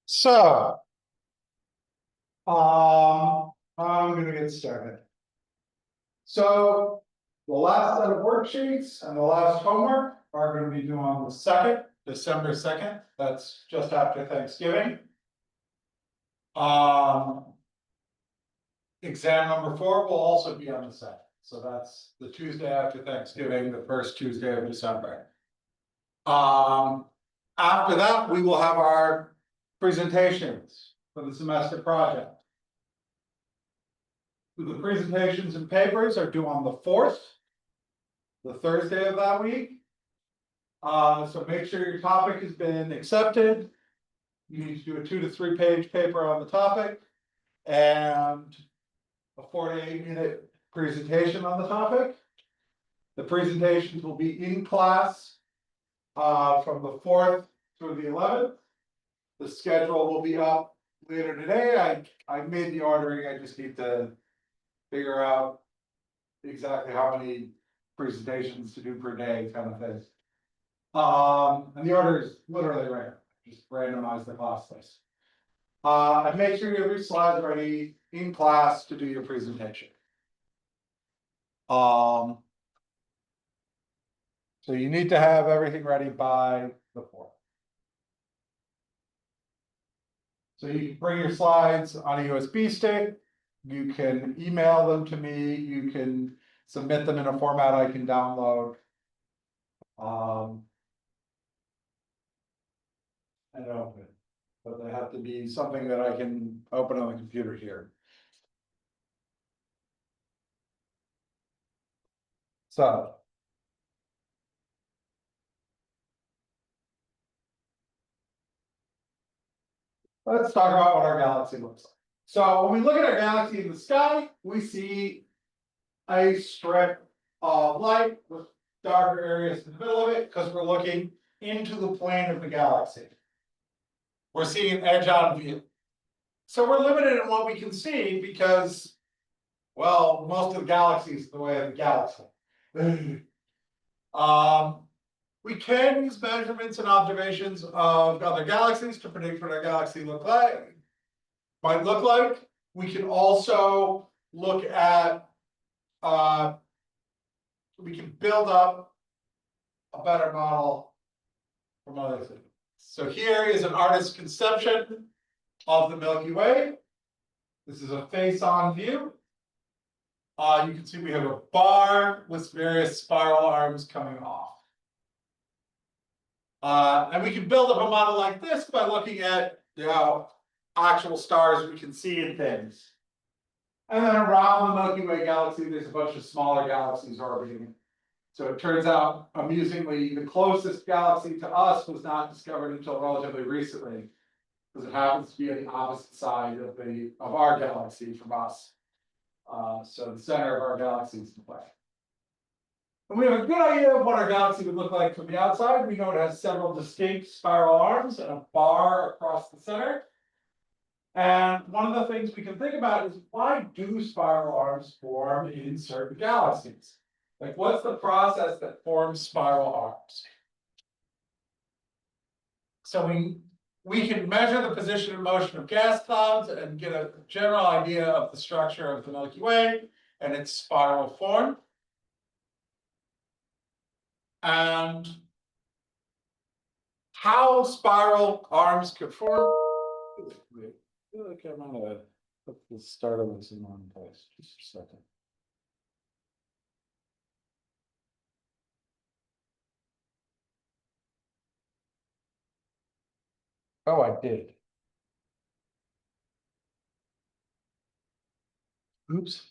So, I'm gonna get started. So, the last set of worksheets and the last homework are gonna be due on the second, December 2nd. That's just after Thanksgiving. Exam number 4 will also be on the 2nd. So that's the Tuesday after Thanksgiving, the first Tuesday of December. After that, we will have our presentations for the semester project. The presentations and papers are due on the 4th, the Thursday of that week. So make sure your topic has been accepted. You need to do a 2 to 3 page paper on the topic and a 4 to 8 minute presentation on the topic. The presentations will be in class from the 4th through the 11th. The schedule will be up later today. I made the ordering. I just need to figure out exactly how many presentations to do per day, kind of thing. And the order is literally random, just randomize the class list. And make sure you have your slides ready in class to do your presentation. So you need to have everything ready by the 4th. So you can bring your slides on a USB stick. You can email them to me. You can submit them in a format I can download. And open it, but they have to be something that I can open on the computer here. So. Let's talk about what our galaxy looks like. So when we look at our galaxy in the sky, we see a strip of light with darker areas in the middle of it because we're looking into the plane of the galaxy. We're seeing an edge-on view. So we're limited in what we can see because, well, most of the galaxy is the way of the galaxy. We can use measurements and observations of other galaxies to predict what our galaxy might look like. We can also look at, we can build up a better model from other things. So here is an artist's conception of the Milky Way. This is a face-on view. You can see we have a bar with various spiral arms coming off. And we can build up a model like this by looking at, actual stars we can see in things. And then around the Milky Way galaxy, there's a bunch of smaller galaxies orbiting. So it turns out, amusingly, the closest galaxy to us was not discovered until relatively recently, because it happens to be on the opposite side of our galaxy from us. So the center of our galaxy is in play. And we have a good idea of what our galaxy would look like from the outside. We know it has several distinct spiral arms and a bar across the center. And one of the things we can think about is, why do spiral arms form in certain galaxies? Like, what's the process that forms spiral arms? So we can measure the position and motion of gas clouds and get a general idea of the structure of the Milky Way and its spiral form. And how spiral arms could form. I feel like I'm gonna put the start of this in one place. Just a second. Oh, I did. Oops.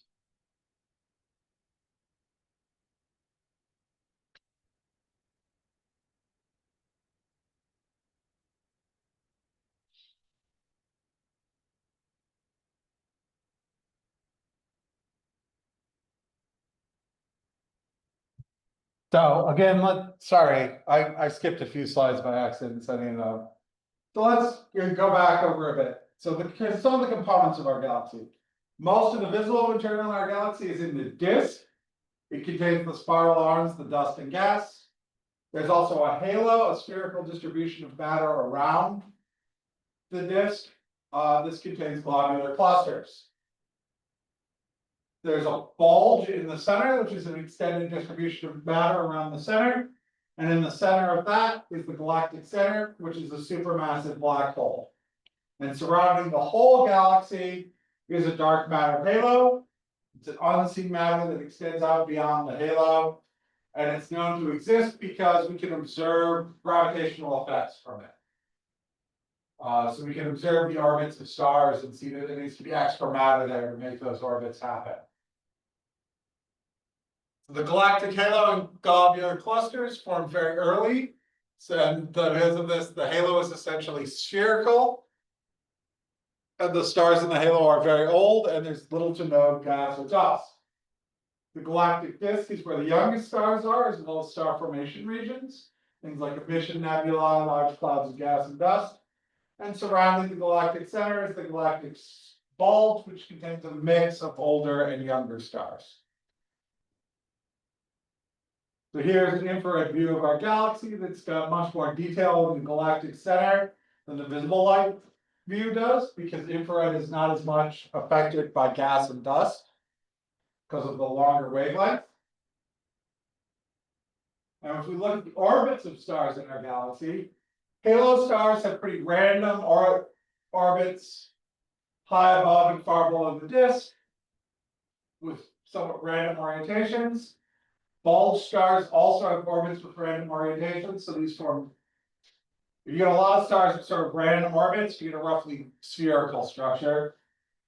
So again, sorry, I skipped a few slides by accident setting it up. So let's go back over a bit. So some of the components of our galaxy. Most of the visible material in our galaxy is in the disk. It contains the spiral arms, the dust and gas. There's also a halo, a spherical distribution of matter around the disk, this contains globular clusters. There's a bulge in the center, which is an extended distribution of matter around the center. And in the center of that is the galactic center, which is a supermassive black hole. And surrounding the whole galaxy is a dark matter halo. It's an unseen matter that extends out beyond the halo. And it's known to exist because we can observe gravitational effects from it. So we can observe the orbits of stars and see that there needs to be extra matter there to make those orbits happen. The galactic halo and globular clusters formed very early. So because of this, the halo is essentially spherical. And the stars in the halo are very old, and there's little to no gas or dust. The galactic disk is where the youngest stars are, as well as star formation regions. Things like emission nebula, large clouds of gas and dust. And surrounding the galactic center is the galactic bulge, which contains a mix of older and younger stars. So here's an infrared view of our galaxy that's got much more detail in the galactic center than the visible light view does, because infrared is not as much affected by gas and dust because of the longer wavelength. And if we look at the orbits of stars in our galaxy, halo stars have pretty random orbits high above and far below the disk with somewhat random orientations. Bulge stars also have orbits with random orientations, so these form. You get a lot of stars with sort of random orbits, you get a roughly spherical structure.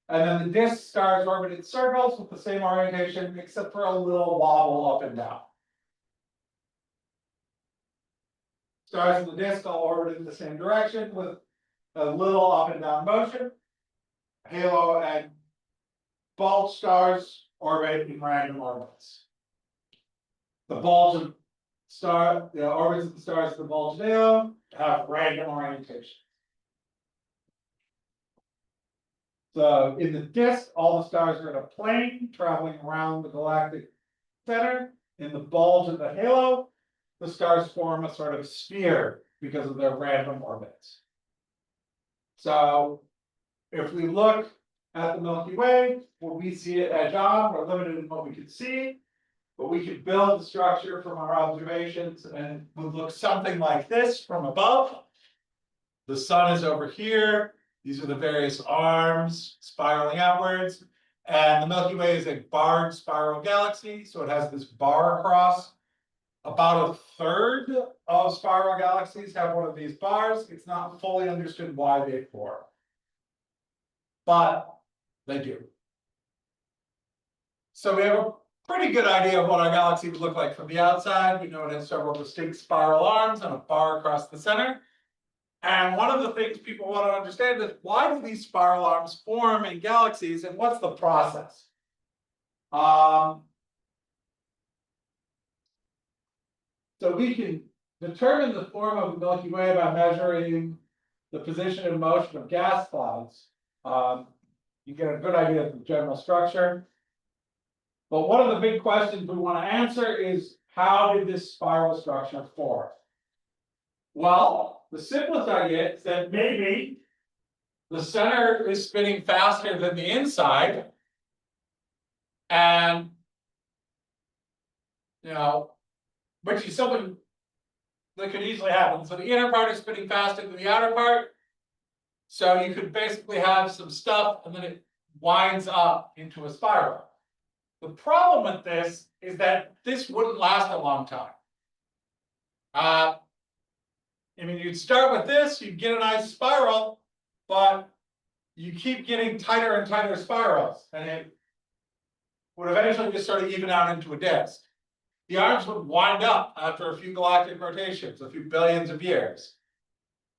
And then the disk stars orbit in circles with the same orientation, except for a little wobble up and down. Stars in the disk all orbit in the same direction with a little up and down motion. Halo and bulge stars orbit in random orbits. The bulge of the orbits of the stars of the bulge halo have random orientation. So in the disk, all the stars are in a plane traveling around the galactic center. In the bulge of the halo, the stars form a sort of sphere because of their random orbits. So if we look at the Milky Way, when we see it edge on, we're limited in what we can see. But we could build the structure from our observations, and it would look something like this from above. The sun is over here. These are the various arms spiraling outwards. And the Milky Way is a barred spiral galaxy, so it has this bar across. About a third of spiral galaxies have one of these bars. It's not fully understood why they form, but they do. So we have a pretty good idea of what our galaxy would look like from the outside. We know it has several distinct spiral arms and a bar across the center. And one of the things people want to understand is, why do these spiral arms form in galaxies, and what's the process? So we can determine the form of the Milky Way by measuring the position and motion of gas clouds. You get a good idea of the general structure. But one of the big questions we want to answer is, how did this spiral structure form? Well, the simplest idea is that maybe the center is spinning faster than the inside. And, which is something that could easily happen. So the inner part is spinning faster than the outer part. So you could basically have some stuff, and then it winds up into a spiral. The problem with this is that this wouldn't last a long time. You'd start with this, you'd get a nice spiral, but you keep getting tighter and tighter spirals, and it would eventually just sort of even out into a disk. The arms would wind up after a few galactic rotations, a few billions of years.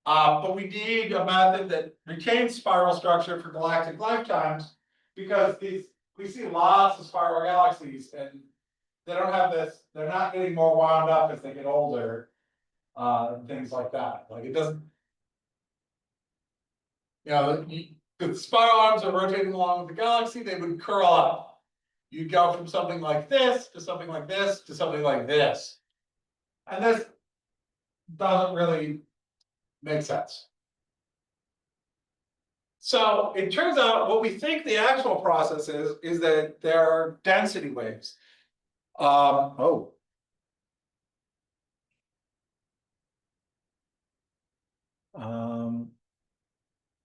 But we need a method that retains spiral structure for galactic lifetimes, because we see lots of spiral galaxies, and they don't have this, they're not getting more wound up as they get older, and things like that. Like, it doesn't, the spiral arms are rotating along with the galaxy, they would curl up. You'd go from something like this to something like this to something like this. And this doesn't really make sense. So it turns out what we think the actual process is that there are density waves. Oh.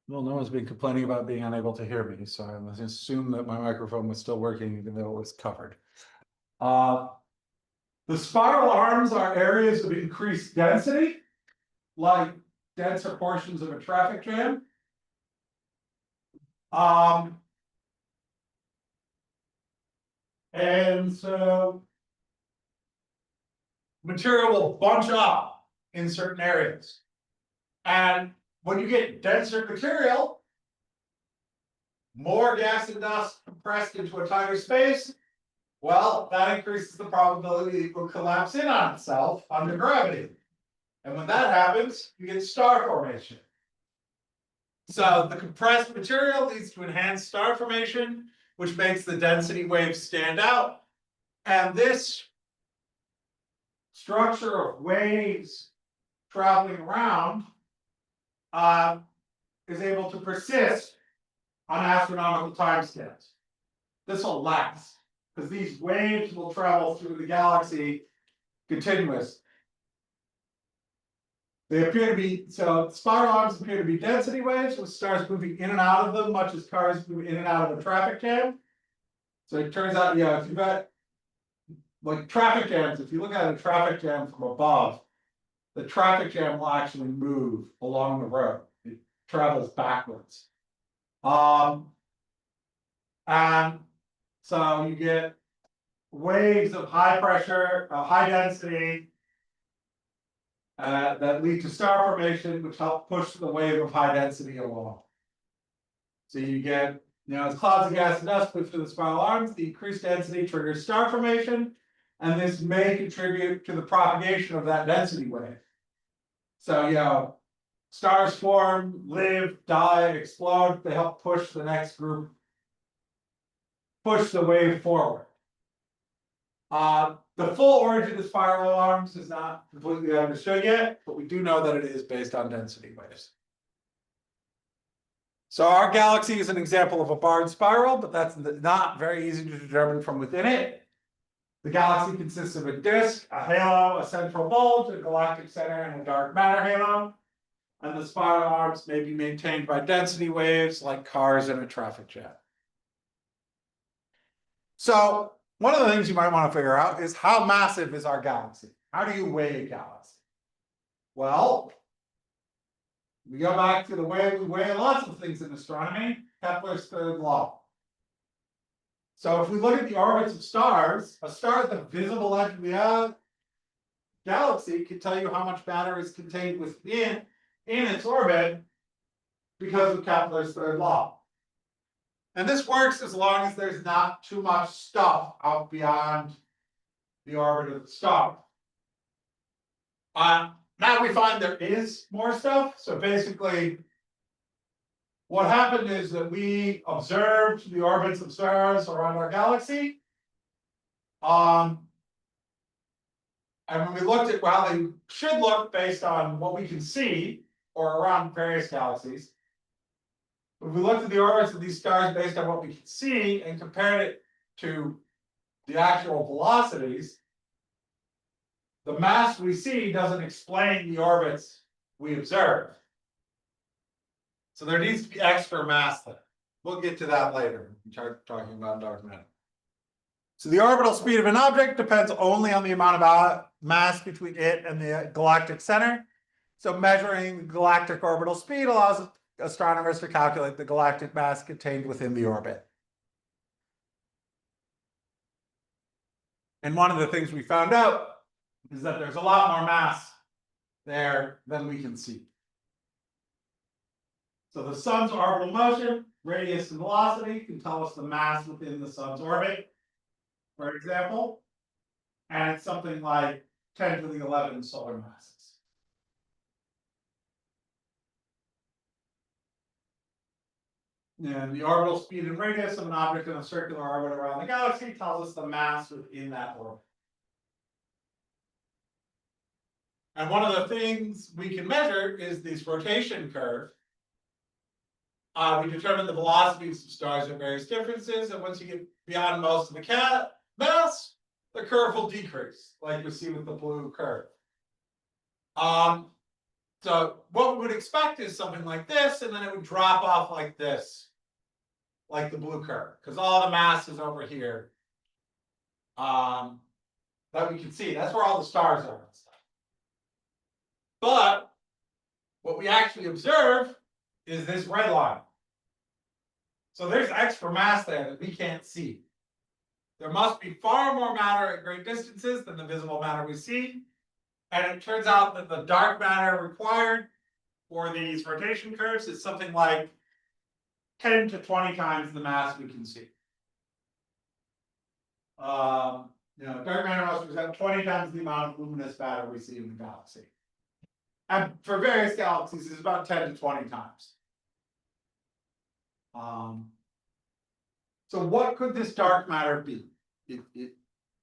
Well, no one's been complaining about being unable to hear me, so I must assume that my microphone was still working even though it was covered. The spiral arms are areas of increased density, like denser portions of a traffic jam. And so material will bunch up in certain areas. And when you get denser material, more gas and dust compressed into a tighter space, well, that increases the probability it will collapse in on itself under gravity. And when that happens, you get star formation. So the compressed material leads to enhanced star formation, which makes the density waves stand out. And this structure of waves traveling around is able to persist on astronomical timescales. This will last because these waves will travel through the galaxy continuously. They appear to be, so spiral arms appear to be density waves with stars moving in and out of them, much as cars move in and out of a traffic jam. So it turns out, yeah, if you've got like traffic jams, if you look at a traffic jam from above, the traffic jam will actually move along the road. It travels backwards. And so you get waves of high pressure, high density, that lead to star formation, which help push the wave of high density along. So you get, as clouds of gas and dust move through the spiral arms, the increased density triggers star formation, and this may contribute to the propagation of that density wave. So, stars form, live, die, explode, they help push the next group, push the wave forward. The full origin of spiral arms is not completely understood yet, but we do know that it is based on density waves. So our galaxy is an example of a barred spiral, but that's not very easy to determine from within it. The galaxy consists of a disk, a halo, a central bulge, a galactic center, and a dark matter halo. And the spiral arms may be maintained by density waves like cars in a traffic jam. So one of the things you might want to figure out is how massive is our galaxy? How do you weigh a galaxy? Well, we go back to the way we weigh lots of things in astronomy, Kepler's third law. So if we look at the orbits of stars, a star at the visible edge of the galaxy can tell you how much matter is contained within its orbit because of Kepler's third law. And this works as long as there's not too much stuff out beyond the orbit of the star. Now we find there is more stuff. So basically, what happened is that we observed the orbits of stars around our galaxy. And when we looked at how they should look based on what we can see or around various galaxies, when we looked at the orbits of these stars based on what we could see and compared it to the actual velocities, the mass we see doesn't explain the orbits we observe. So there needs to be extra mass there. We'll get to that later when we start talking about dark matter. So the orbital speed of an object depends only on the amount of mass between it and the galactic center. So measuring the galactic orbital speed allows astronomers to calculate the galactic mass contained within the orbit. And one of the things we found out is that there's a lot more mass there than we can see. So the sun's orbital motion, radius and velocity can tell us the mass within the sun's orbit, for example. And it's something like 10 to the 11 solar masses. And the orbital speed and radius of an object in a circular orbit around the galaxy tells us the mass within that orbit. And one of the things we can measure is this rotation curve. We determine the velocities of stars at various differences, and once you get beyond most of the mass, the curve will decrease, like we see with the blue curve. So what we would expect is something like this, and then it would drop off like this, like the blue curve, because all the mass is over here. That we can see. That's where all the stars are and stuff. But what we actually observe is this red line. So there's extra mass there that we can't see. There must be far more matter at great distances than the visible matter we see. And it turns out that the dark matter required for these rotation curves is something like 10 to 20 times the mass we can see. Dark matter must represent 20 times the amount of luminous matter we see in the galaxy. And for various galaxies, it's about 10 to 20 times. So what could this dark matter be?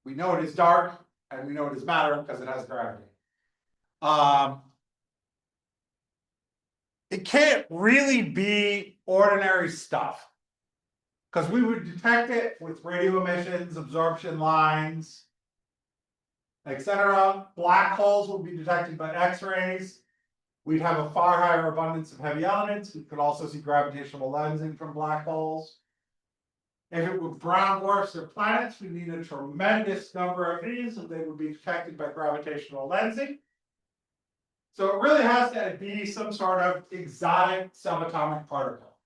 We know it is dark, and we know it is matter because it has gravity. It can't really be ordinary stuff, because we would detect it with radio emissions, absorption lines, etc. Black holes would be detected by X-rays. We'd have a far higher abundance of heavy elements. We could also see gravitational lensing from black holes. If it were brown dwarfs or planets, we need a tremendous number of these, and they would be detected by gravitational lensing. So it really has to be some sort of exotic subatomic particle,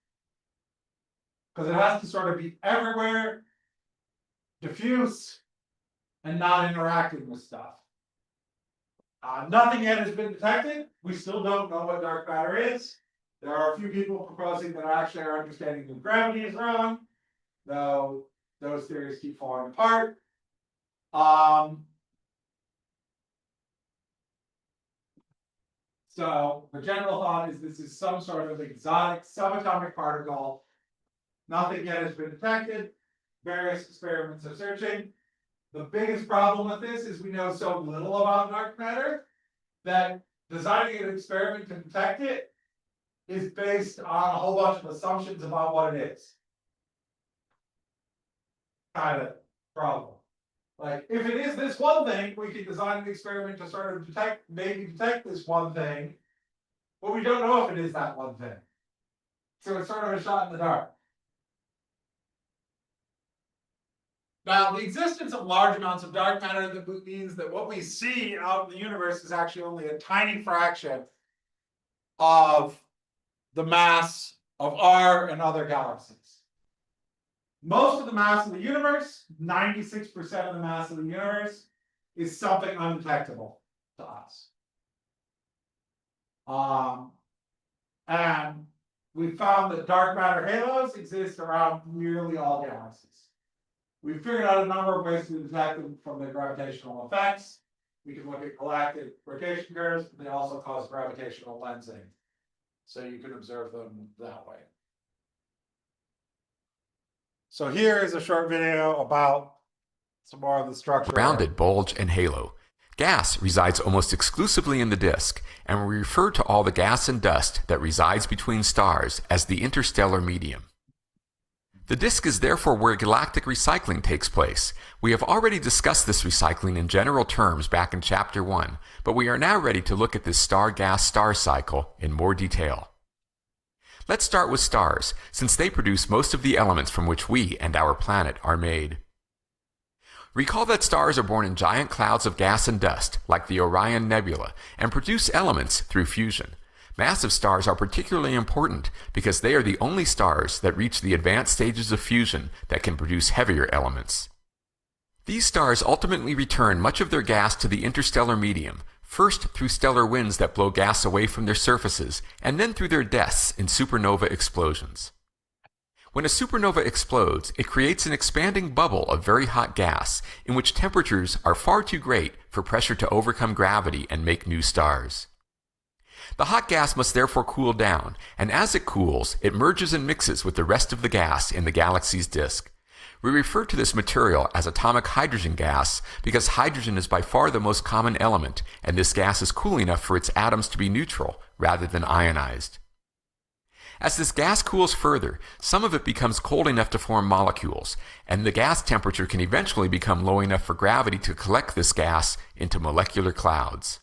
because it has to sort of be everywhere, diffuse, and not interacting with stuff. Nothing yet has been detected. We still don't know what dark matter is. There are a few people proposing that actually our understanding of gravity is wrong, though those theories keep falling apart. So the general thought is this is some sort of exotic subatomic particle. Nothing yet has been detected. Various experiments are searching. The biggest problem with this is we know so little about dark matter that designing an experiment to detect it is based on a whole bunch of assumptions about what it is. Kind of problem. Like, if it is this one thing, we could design an experiment to sort of detect this one thing, but we don't know if it is that one thing. So it's sort of a shot in the dark. Now, the existence of large amounts of dark matter means that what we see out in the universe is actually only a tiny fraction of the mass of our and other galaxies. Most of the mass of the universe, 96% of the mass of the universe, is something undetectable to us. And we found that dark matter halos exist around nearly all galaxies. We've figured out a number of ways to detect them from their gravitational effects. We can look at galactic rotation curves, but they also cause gravitational lensing. So you can observe them that way. So here is a short video about some more of the structure. Rounded bulge and halo. Gas resides almost exclusively in the disk, and we refer to all the gas and dust that resides between stars as the interstellar medium. The disk is therefore where galactic recycling takes place. We have already discussed this recycling in general terms back in Chapter 1, but we are now ready to look at this star-gas-star cycle in more detail. Let's start with stars, since they produce most of the elements from which we and our planet are made. Recall that stars are born in giant clouds of gas and dust, like the Orion Nebula, and produce elements through fusion. Massive stars are particularly important because they are the only stars that reach the advanced stages of fusion that can produce heavier elements. These stars ultimately return much of their gas to the interstellar medium, first through stellar winds that blow gas away from their surfaces, and then through their deaths in supernova explosions. When a supernova explodes, it creates an expanding bubble of very hot gas, in which temperatures are far too great for pressure to overcome gravity and make new stars. The hot gas must therefore cool down, and as it cools, it merges and mixes with the rest of the gas in the galaxy's disk. We refer to this material as atomic hydrogen gas because hydrogen is by far the most common element, and this gas is cool enough for its atoms to be neutral rather than ionized. As this gas cools further, some of it becomes cold enough to form molecules, and the gas temperature can eventually become low enough for gravity to collect this gas into molecular clouds.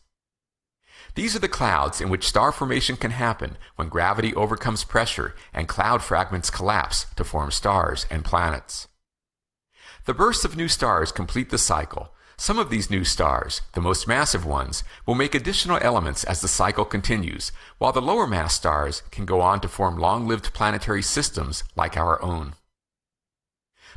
These are the clouds in which star formation can happen when gravity overcomes pressure and cloud fragments collapse to form stars and planets. The bursts of new stars complete the cycle. Some of these new stars, the most massive ones, will make additional elements as the cycle continues, while the lower mass stars can go on to form long-lived planetary systems like our own.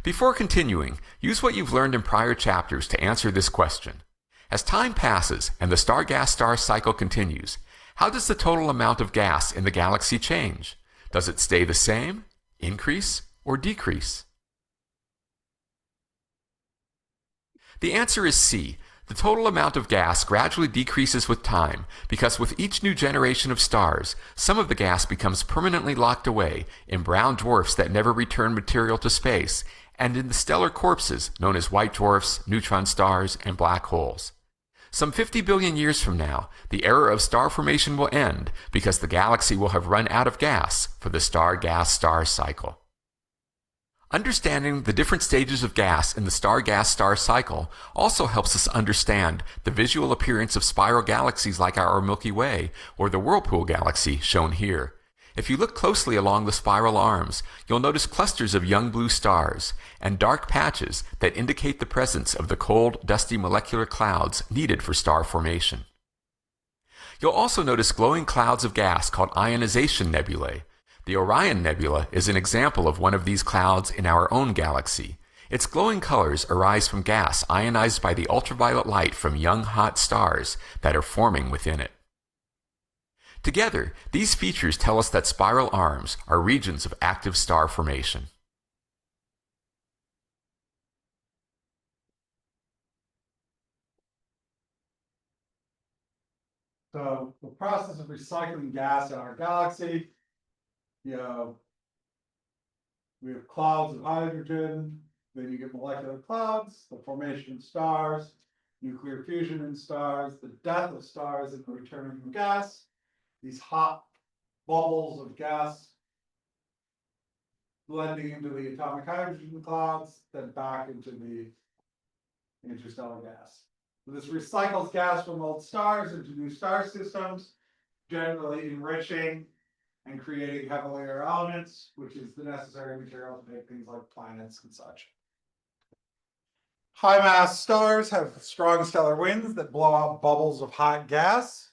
Before continuing, use what you've learned in prior chapters to answer this question. As time passes and the star-gas-star cycle continues, how does the total amount of gas in the galaxy change? Does it stay the same, increase, or decrease? The answer is C. The total amount of gas gradually decreases with time because with each new generation of stars, some of the gas becomes permanently locked away in brown dwarfs that never return material to space and in the stellar corpses known as white dwarfs, neutron stars, and black holes. Some 50 billion years from now, the era of star formation will end because the galaxy will have run out of gas for the star-gas-star cycle. Understanding the different stages of gas in the star-gas-star cycle also helps us understand the visual appearance of spiral galaxies like our Milky Way or the Whirlpool galaxy shown here. If you look closely along the spiral arms, you'll notice clusters of young blue stars and dark patches that indicate the presence of the cold, dusty molecular clouds needed for star formation. You'll also notice glowing clouds of gas called ionization nebulae. The Orion Nebula is an example of one of these clouds in our own galaxy. Its glowing colors arise from gas ionized by the ultraviolet light from young hot stars that are forming within it. Together, these features tell us that spiral arms are regions of active star formation. So the process of recycling gas in our galaxy, we have clouds of hydrogen, then you get molecular clouds, the formation of stars, nuclear fusion in stars, the death of stars and the return of gas, these hot bubbles of gas blending into the atomic hydrogen clouds, then back into the interstellar gas. So this recycles gas from old stars into new star systems, generally enriching and creating heavier elements, which is the necessary material to make things like planets and such. High mass stars have strong stellar winds that blow out bubbles of hot gas.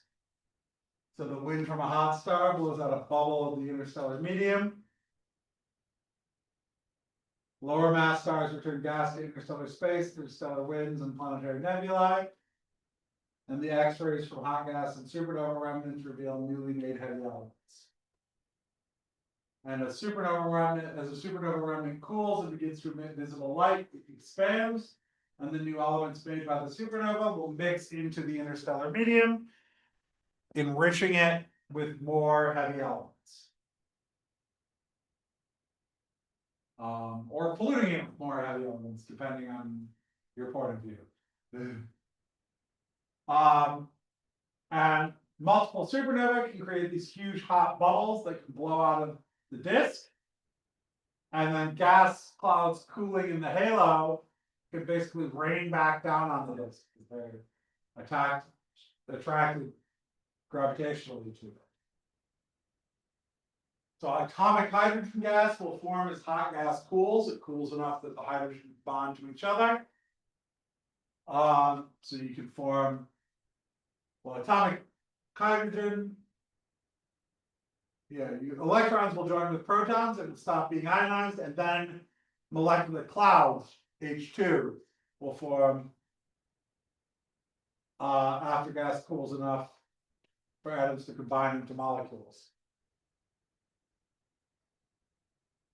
So the wind from a hot star blows out a bubble of the interstellar medium. Lower mass stars return gas to interstellar space through stellar winds and planetary nebulae. And the X-rays from hot gas and supernova remnants reveal newly made heavy elements. And as a supernova remnant cools and begins to emit visible light, it expands, and the new elements made by the supernova will mix into the interstellar medium, enriching it with more heavy elements. Or polluting it with more heavy elements, depending on your point of view. And multiple supernovae can create these huge hot bubbles that can blow out of the disk. And then gas clouds cooling in the halo can basically rain back down on the disk. They're attracted gravitationally to it. So atomic hydrogen gas will form as hot gas cools. It cools enough that the hydrogen bond to each other. So you can form, well, atomic hydrogen. Electrons will join with protons and stop being ionized, and then molecular clouds, H2, will form after gas cools enough for atoms to combine into molecules.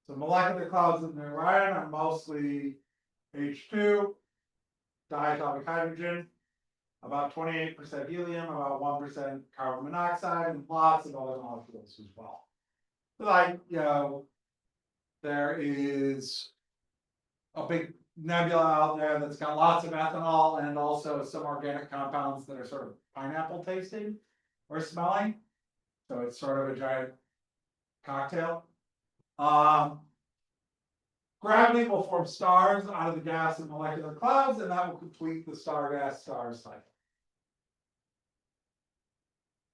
So molecular clouds in the Orion are mostly H2, diatomic hydrogen, about 28% helium, about 1% carbon monoxide, and lots of other molecules as well. Like, there is a big nebula out there that's got lots of ethanol and also some organic compounds that are sort of pineapple tasting or smelling. So it's sort of a giant cocktail. Gravity will form stars out of the gas and molecular clouds, and that will complete the star-gas-star cycle.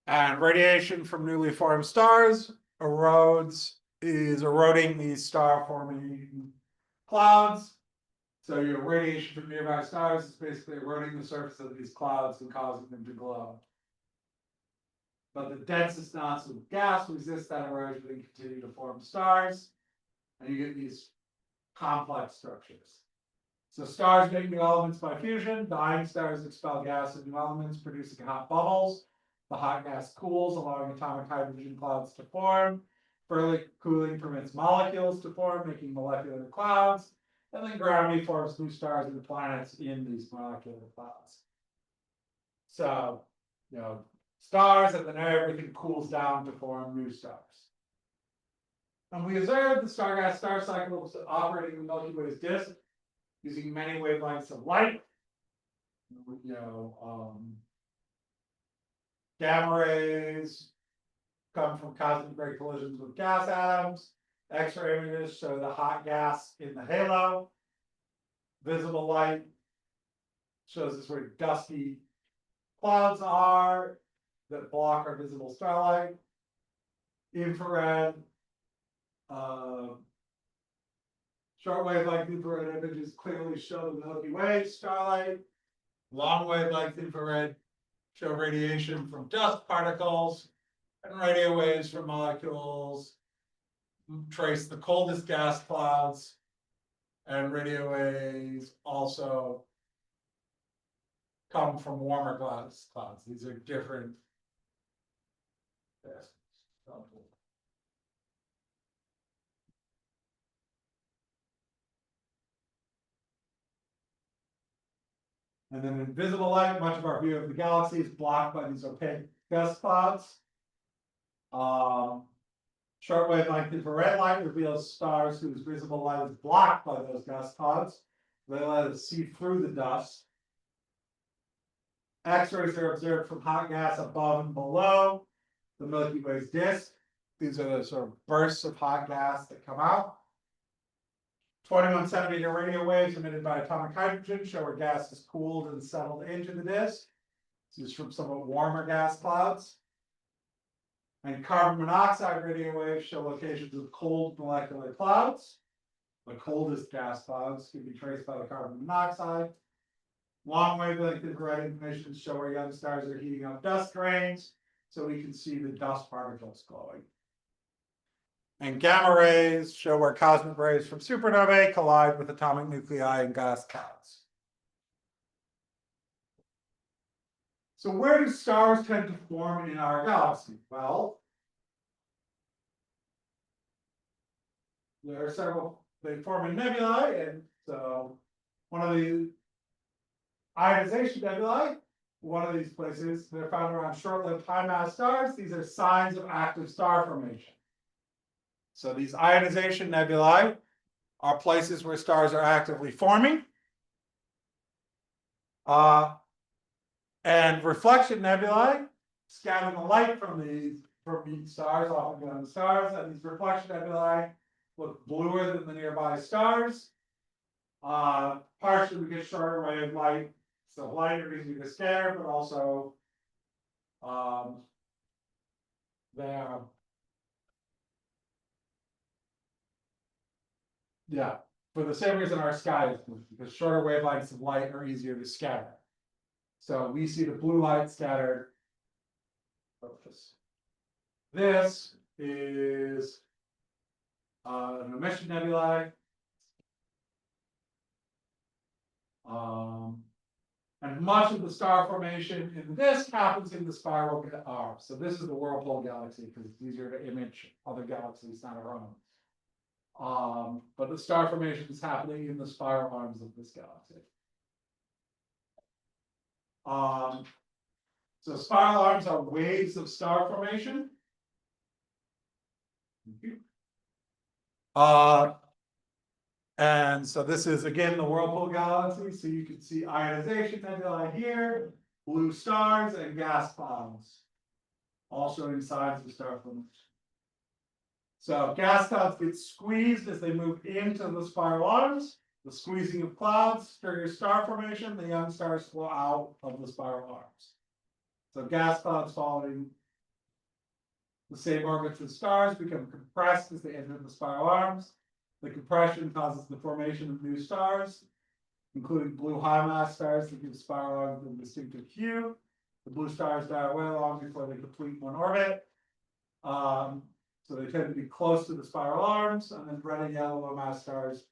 And radiation from newly formed stars is eroding these star-forming clouds. So your radiation from nearby stars is basically eroding the surface of these clouds and causing them to glow. But the densest knots of gas resist that erosion and continue to form stars, and you get these complex structures. So stars make new elements by fusion. Dying stars expel gas and new elements, producing hot bubbles. The hot gas cools, allowing atomic hydrogen clouds to form. Further cooling permits molecules to form, making molecular clouds. And then gravity forms new stars and planets in these molecular clouds. So, stars, and then everything cools down to form new stars. And we observed the star-gas-star cycle operating in the Milky Way's disk using many wavelengths of light. Gamma rays come from cosmic ray collisions with gas atoms. X-ray images show the hot gas in the halo. Visible light shows us where dusty clouds are that block our visible starlight. Infrared, short wavelength infrared images clearly show the Milky Way starlight. Long wavelength infrared show radiation from dust particles, and radio waves from molecules trace the coldest gas clouds, and radio waves also come from warmer clouds. These are different. Yes. And then in visible light, much of our view of the galaxy is blocked by these opaque dust clouds. Short wavelength infrared light reveals stars whose visible light is blocked by those dust clouds. They let us see through the dust. X-rays are observed from hot gas above and below the Milky Way's disk. These are the sort of bursts of hot gas that come out. 21 centimeter radio waves emitted by atomic hydrogen show where gas is cooled and settled into the disk. This is from somewhat warmer gas clouds. And carbon monoxide radio waves show locations of cold molecular clouds. The coldest gas clouds can be traced by the carbon monoxide. Long wavelength infrared emissions show where young stars are heating up dust grains, so we can see the dust particles glowing. And gamma rays show where cosmic rays from supernovae collide with atomic nuclei and gas clouds. So where do stars tend to form in our galaxy? Well, there are several. They form in nebulae, and so one of the ionization nebulae, one of these places, they're found around short-lived high-mass stars. These are signs of active star formation. So these ionization nebulae are places where stars are actively forming. And reflection nebulae scatter the light from these stars, often young stars, and these reflection nebulae look bluer than the nearby stars. Partially because shorter wave light, so light are easier to scatter, but also they are, for the same reason our sky is blue, because shorter wavelengths of light are easier to scatter. So we see the blue light scattered. This is an emission nebulae. And much of the star formation in the disk happens in the spiral arms. So this is the whirlpool galaxy because it's easier to image other galaxies, not our own. But the star formation is happening in the spiral arms of this galaxy. So spiral arms are waves of star formation. And so this is again the whirlpool galaxy. So you can see ionization nebulae here, blue stars, and gas clouds, all showing signs of star formation. So gas clouds get squeezed as they move into the spiral arms. The squeezing of clouds triggers star formation. The young stars flow out of the spiral arms. So gas clouds following the same orbits as stars become compressed as they enter the spiral arms. The compression causes the formation of new stars, including blue high mass stars that give spiral arms a distinctive hue. The blue stars die away long before they complete one orbit. So they tend to be close to the spiral arms, and then red and yellow low mass stars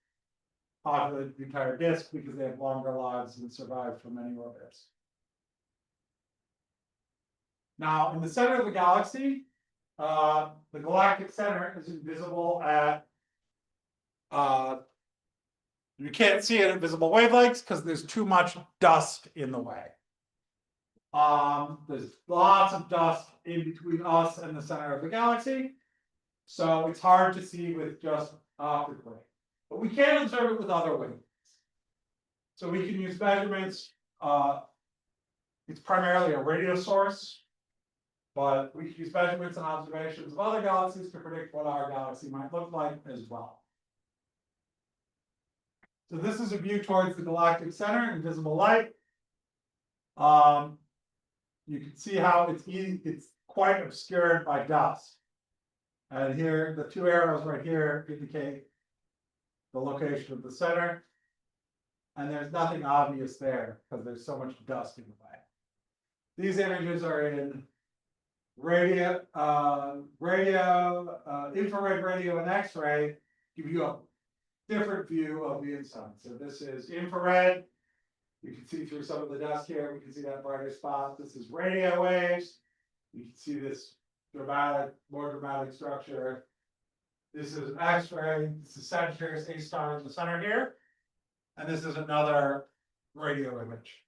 populate the entire disk because they have longer lives and survive for many orbits. Now, in the center of the galaxy, the galactic center is invisible at you can't see it at visible wavelengths because there's too much dust in the way. There's lots of dust in between us and the center of the galaxy, so it's hard to see with just optically. But we can observe it with other wavelengths. So we can use measurements. It's primarily a radio source, but we can use measurements and observations of other galaxies to predict what our galaxy might look like as well. So this is a view towards the galactic center in visible light. You can see how it's quite obscured by dust. And here, the two arrows right here indicate the location of the center. And there's nothing obvious there because there's so much dust in the way. These images are in infrared radio, and X-ray, give you a different view of the inside. So this is infrared. You can see through some of the dust here. We can see that brighter spot. This is radio waves. You can see this more dramatic structure. This is an X-ray. This is Sagittarius A star in the center here. And this is another radio image.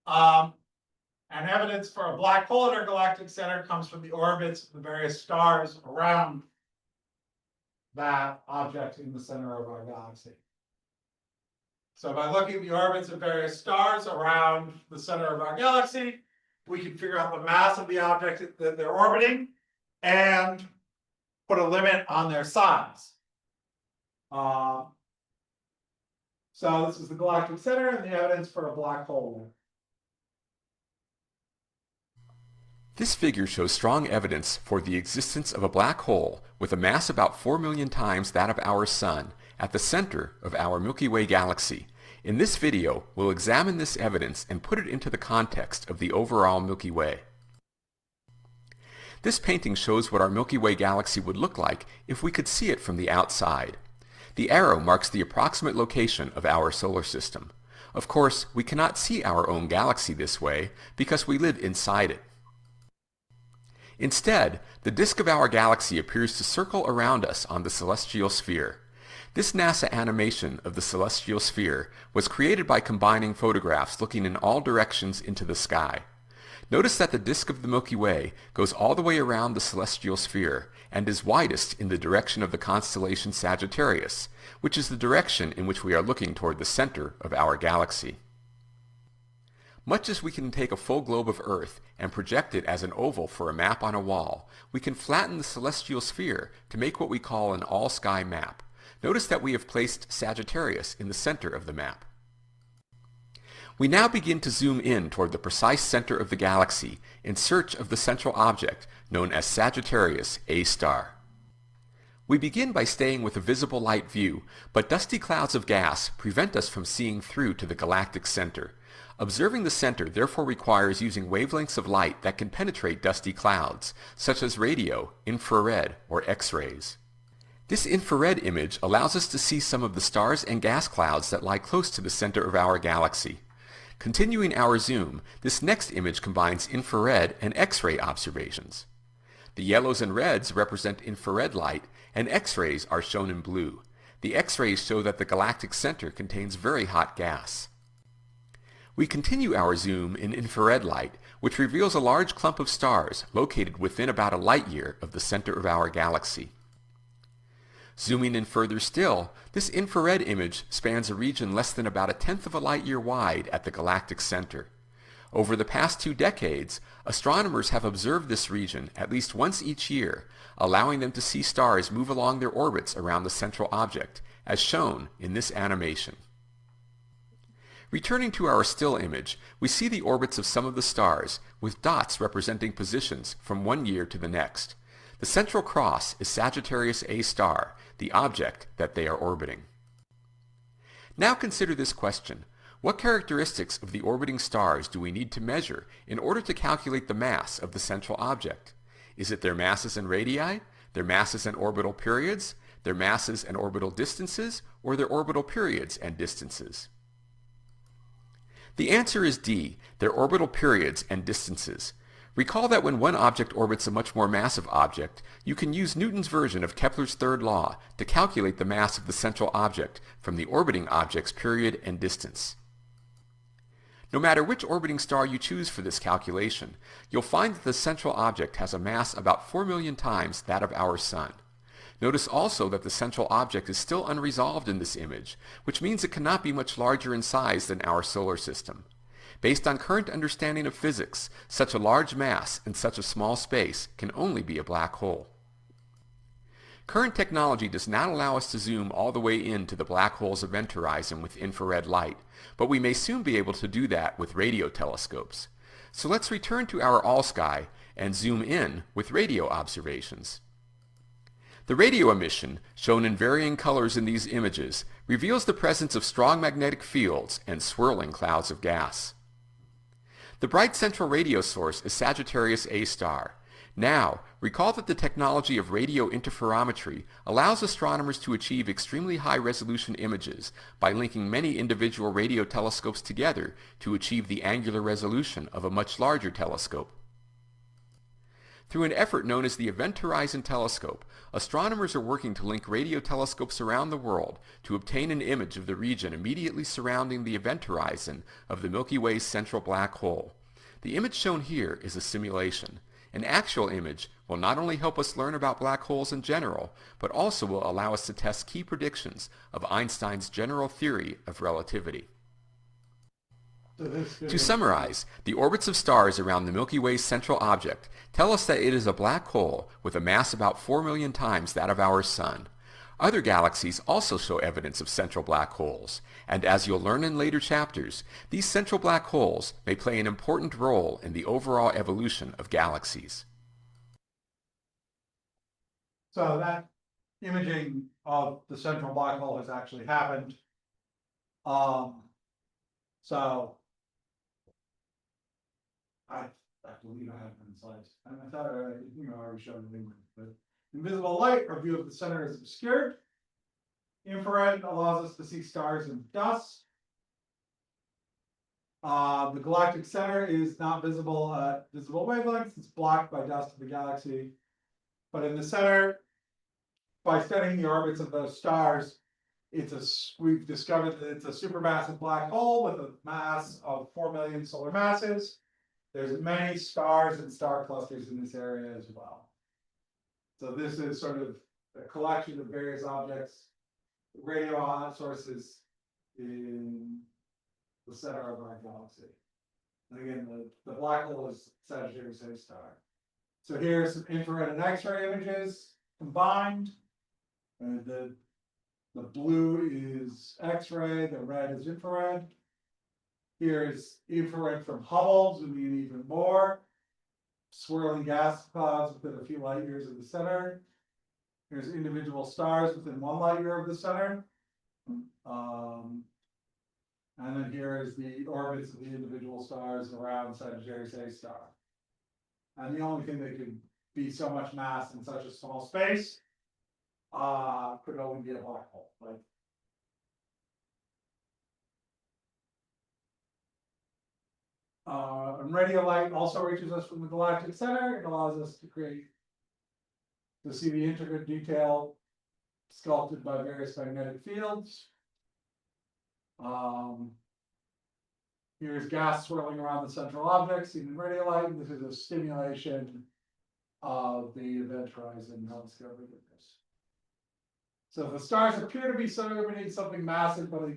And evidence for a black hole in our galactic center comes from the orbits of the various stars around that object in the center of our galaxy. So by looking at the orbits of various stars around the center of our galaxy, we can figure out the mass of the object that they're orbiting and put a limit on their size. So this is the galactic center and the evidence for a black hole. This figure shows strong evidence for the existence of a black hole with a mass about 4 million times that of our Sun at the center of our Milky Way galaxy. In this video, we'll examine this evidence and put it into the context of the overall Milky Way. This painting shows what our Milky Way galaxy would look like if we could see it from the outside. The arrow marks the approximate location of our solar system. Of course, we cannot see our own galaxy this way because we live inside it. Instead, the disk of our galaxy appears to circle around us on the celestial sphere. This NASA animation of the celestial sphere was created by combining photographs looking in all directions into the sky. Notice that the disk of the Milky Way goes all the way around the celestial sphere and is widest in the direction of the constellation Sagittarius, which is the direction in which we are looking toward the center of our galaxy. Much as we can take a full globe of Earth and project it as an oval for a map on a wall, we can flatten the celestial sphere to make what we call an all-sky map. Notice that we have placed Sagittarius in the center of the map. We now begin to zoom in toward the precise center of the galaxy in search of the central object known as Sagittarius A star. We begin by staying with a visible light view, but dusty clouds of gas prevent us from seeing through to the galactic center. Observing the center therefore requires using wavelengths of light that can penetrate dusty clouds, such as radio, infrared, or X-rays. This infrared image allows us to see some of the stars and gas clouds that lie close to the center of our galaxy. Continuing our zoom, this next image combines infrared and X-ray observations. The yellows and reds represent infrared light, and X-rays are shown in blue. The X-rays show that the galactic center contains very hot gas. We continue our zoom in infrared light, which reveals a large clump of stars located within about a light year of the center of our galaxy. Zooming in further still, this infrared image spans a region less than about 1/10 of a light year wide at the galactic center. Over the past 2 decades, astronomers have observed this region at least once each year, allowing them to see stars move along their orbits around the central object, as shown in this animation. Returning to our still image, we see the orbits of some of the stars, with dots representing positions from one year to the next. The central cross is Sagittarius A star, the object that they are orbiting. Now consider this question. What characteristics of the orbiting stars do we need to measure in order to calculate the mass of the central object? Is it their masses and radii, their masses and orbital periods, their masses and orbital distances, or their orbital periods and distances? The answer is D, their orbital periods and distances. Recall that when one object orbits a much more massive object, you can use Newton's version of Kepler's third law to calculate the mass of the central object from the orbiting object's period and distance. No matter which orbiting star you choose for this calculation, you'll find that the central object has a mass about 4 million times that of our Sun. Notice also that the central object is still unresolved in this image, which means it cannot be much larger in size than our solar system. Based on current understanding of physics, such a large mass in such a small space can only be a black hole. Current technology does not allow us to zoom all the way into the black hole's event horizon with infrared light, but we may soon be able to do that with radio telescopes. So let's return to our all-sky and zoom in with radio observations. The radio emission, shown in varying colors in these images, reveals the presence of strong magnetic fields and swirling clouds of gas. The bright central radio source is Sagittarius A star. Now, recall that the technology of radio interferometry allows astronomers to achieve extremely high-resolution images by linking many individual radio telescopes together to achieve the angular resolution of a much larger telescope. Through an effort known as the Event Horizon Telescope, astronomers are working to link radio telescopes around the world to obtain an image of the region immediately surrounding the event horizon of the Milky Way's central black hole. The image shown here is a simulation. An actual image will not only help us learn about black holes in general, but also will allow us to test key predictions of Einstein's general theory of relativity. To summarize, the orbits of stars around the Milky Way's central object tell us that it is a black hole with a mass about 4 million times that of our Sun. Other galaxies also show evidence of central black holes, and as you'll learn in later chapters, these central black holes may play an important role in the overall evolution of galaxies. So that imaging of the central black hole has actually happened. So I believe I have it in slides. And I thought I already showed it, but invisible light, our view of the center is obscured. Infrared allows us to see stars and dust. The galactic center is not visible at visible wavelengths. It's blocked by dust of the galaxy. But in the center, by studying the orbits of those stars, we've discovered that it's a supermassive black hole with a mass of 4 million solar masses. There's many stars and star clusters in this area as well. So this is sort of a collection of various objects, radio sources in the center of our galaxy. And again, the black hole is Sagittarius A star. So here's some infrared and X-ray images combined. And the blue is X-ray, the red is infrared. Here is infrared from Hubble, zooming in even more. Swirling gas clouds within a few light years of the center. Here's individual stars within 1 light year of the center. And then here is the orbits of the individual stars around Sagittarius A star. And the only thing that could be so much mass in such a small space could only be a black hole. And radio light also reaches us from the galactic center. It allows us to see the intricate detail sculpted by various magnetic fields. Here's gas swirling around the central object, seen in radio light. And this is a simulation of the event horizon non-discovery witness. So the stars appear to be orbiting something massive but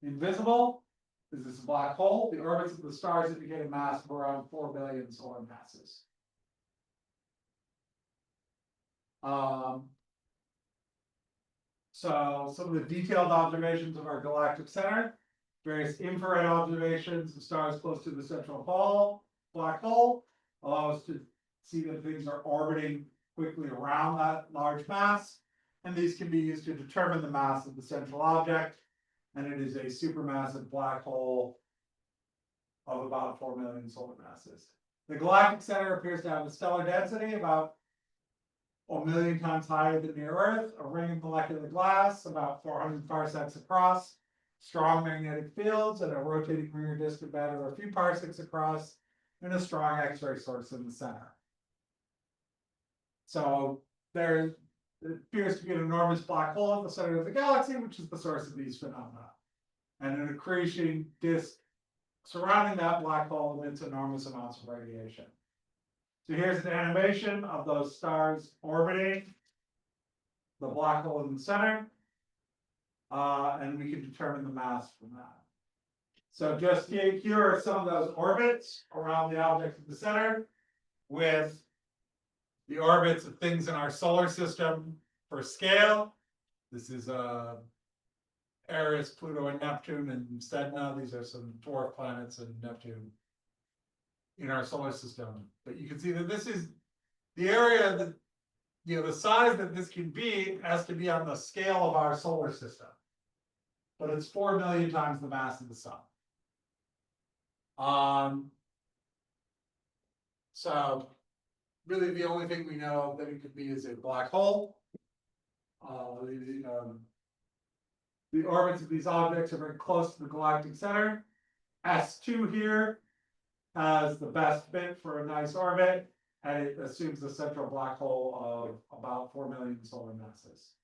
invisible. Is this a black hole? The orbits of the stars indicate a mass of around 4 billion solar masses. So some of the detailed observations of our galactic center, various infrared observations of stars close to the central black hole, allow us to see that things are orbiting quickly around that large mass, and these can be used to determine the mass of the central object, and it is a supermassive black hole of about 4 million solar masses. The galactic center appears to have a stellar density about 1 million times higher than near Earth, a ring of molecular glass about 400 parsecs across, strong magnetic fields, and a rotating rear disk about a few parsecs across, and a strong X-ray source in the center. So there appears to be an enormous black hole at the center of the galaxy, which is the source of these phenomena. And an accretion disk surrounding that black hole emits enormous amounts of radiation. So here's an animation of those stars orbiting the black hole in the center. And we can determine the mass from that. So just here are some of those orbits around the object in the center with the orbits of things in our solar system for scale. This is Eris, Pluto, and Neptune, and Sedna. These are some dwarf planets and Neptune in our solar system. But you can see that this is the area that, the size that this can be has to be on the scale of our solar system. But it's 4 million times the mass of the sun. So really the only thing we know that it could be is a black hole. The orbits of these objects are very close to the galactic center. S2 here has the best fit for a nice orbit, and it assumes a central black hole of about 4 million solar masses.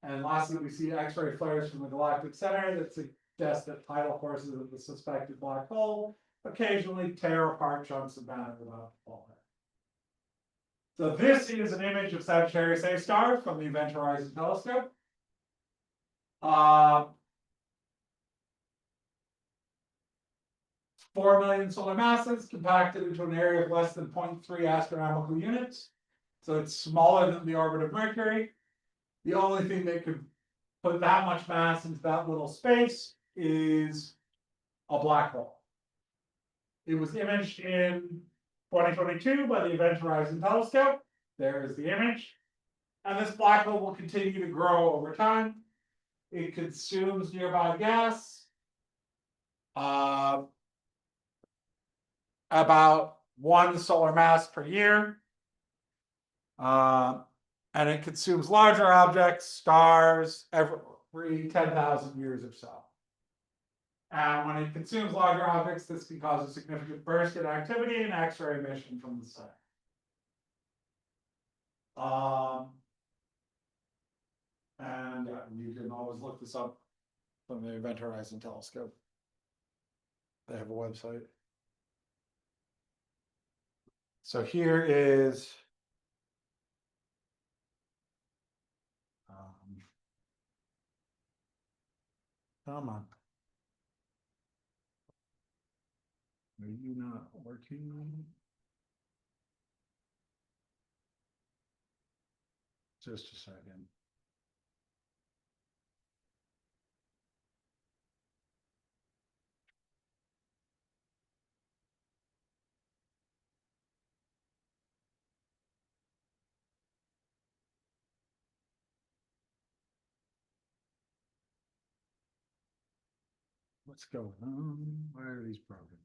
And lastly, we see X-ray flares from the galactic center that suggest that tidal forces of the suspected black hole occasionally tear apart chunks of matter without falling. So this is an image of Sagittarius A star from the Event Horizon Telescope. 4 million solar masses compacted into an area of less than 0.3 astronomical units. So it's smaller than the orbit of Mercury. The only thing that could put that much mass into that little space is a black hole. It was imaged in 2022 by the Event Horizon Telescope. There is the image. And this black hole will continue to grow over time. It consumes nearby gas. About 1 solar mass per year. And it consumes larger objects, stars, every 10,000 years or so. And when it consumes larger objects, this can cause a significant burst in activity and X-ray emission from the sun. And you can always look this up from the Event Horizon Telescope. They have a website. So here is come on. Are you not working? Just a second. What's going on? Why are these broken?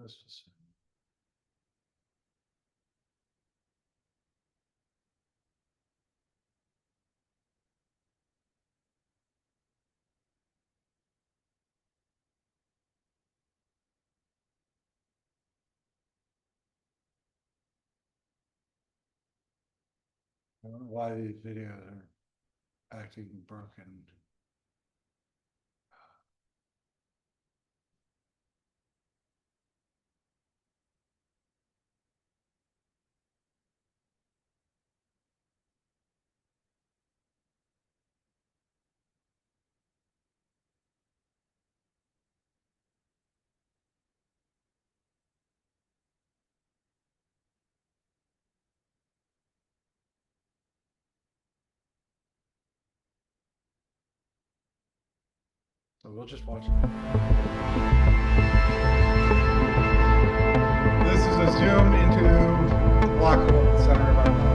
Just a second. I don't know why these videos are acting broken. So we'll just watch it. This is a zoom into the black hole at the center of our galaxy.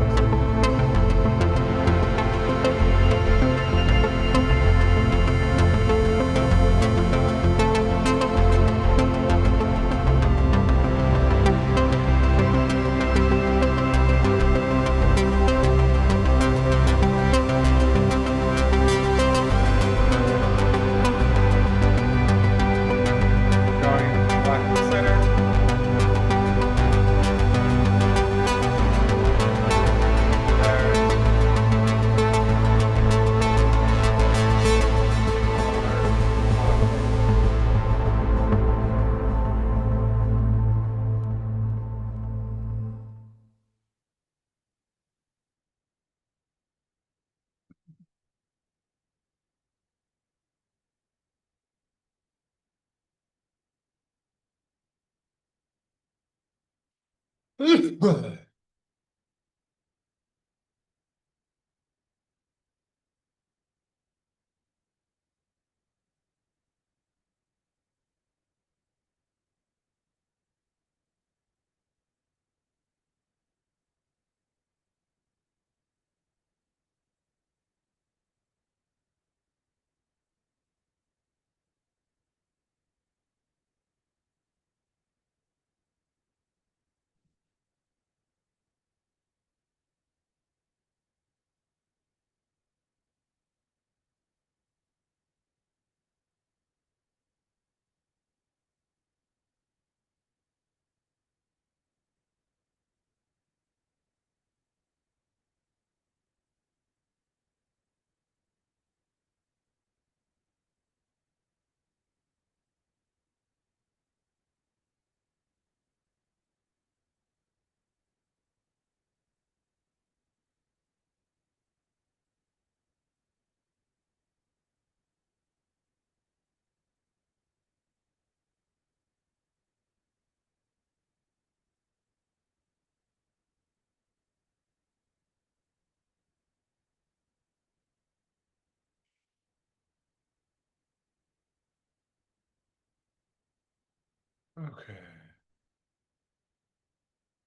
Okay.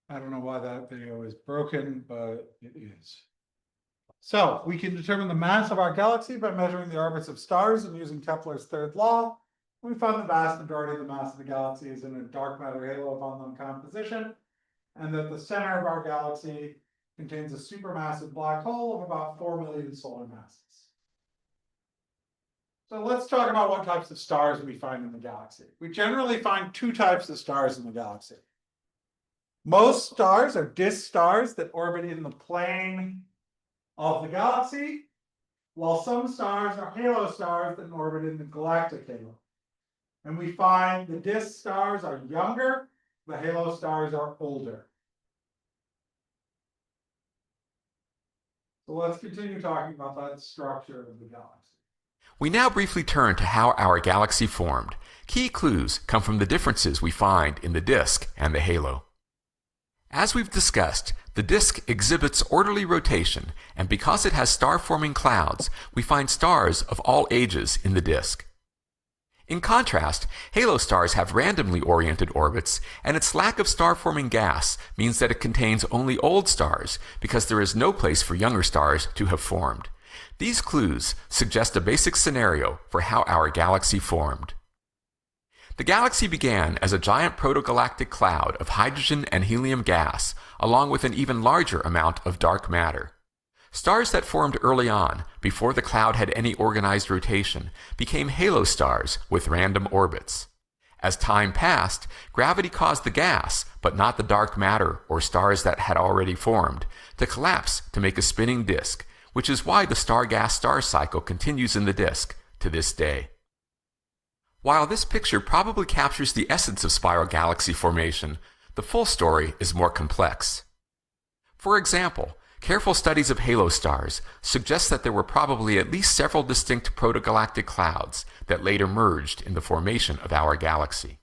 I don't know why that video is broken, but it is. So we can determine the mass of our galaxy by measuring the orbits of stars and using Kepler's third law. We found the vast majority of the mass of the galaxy is in a dark matter halo of unknown composition, and that the center of our galaxy contains a supermassive black hole of about 4 million solar masses. So let's talk about what types of stars we find in the galaxy. We generally find two types of stars in the galaxy. Most stars are disk stars that orbit in the plane of the galaxy, while some stars are halo stars that orbit in the galactic halo. And we find the disk stars are younger, the halo stars are older. So let's continue talking about that structure of the galaxy. We now briefly turn to how our galaxy formed. Key clues come from the differences we find in the disk and the halo. As we've discussed, the disk exhibits orderly rotation, and because it has star-forming clouds, we find stars of all ages in the disk. In contrast, halo stars have randomly oriented orbits, and its lack of star-forming gas means that it contains only old stars because there is no place for younger stars to have formed. These clues suggest a basic scenario for how our galaxy formed. The galaxy began as a giant protogalactic cloud of hydrogen and helium gas, along with an even larger amount of dark matter. Stars that formed early on, before the cloud had any organized rotation, became halo stars with random orbits. As time passed, gravity caused the gas, but not the dark matter or stars that had already formed, to collapse to make a spinning disk, which is why the star-gas-star cycle continues in the disk to this day. While this picture probably captures the essence of spiral galaxy formation, the full story is more complex. For example, careful studies of halo stars suggest that there were probably at least several distinct protogalactic clouds that later merged in the formation of our galaxy.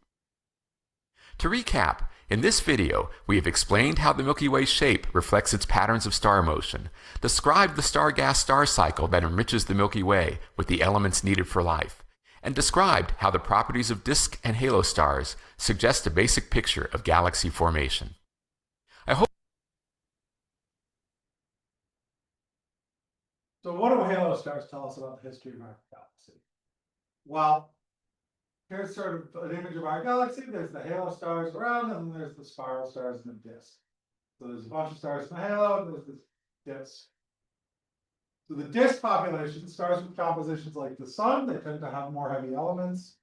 To recap, in this video, we have explained how the Milky Way's shape reflects its patterns of star motion, described the star-gas-star cycle that enriches the Milky Way with the elements needed for life, and described how the properties of disk and halo stars suggest a basic picture of galaxy formation. I hope. So what do halo stars tell us about the history of our galaxy? Well, here's sort of an image of our galaxy. There's the halo stars around, and then there's the spiral stars in the disk. So there's a bunch of stars in the halo, and there's this disk. So the disk population, stars with compositions like the sun, they tend to have more heavy elements.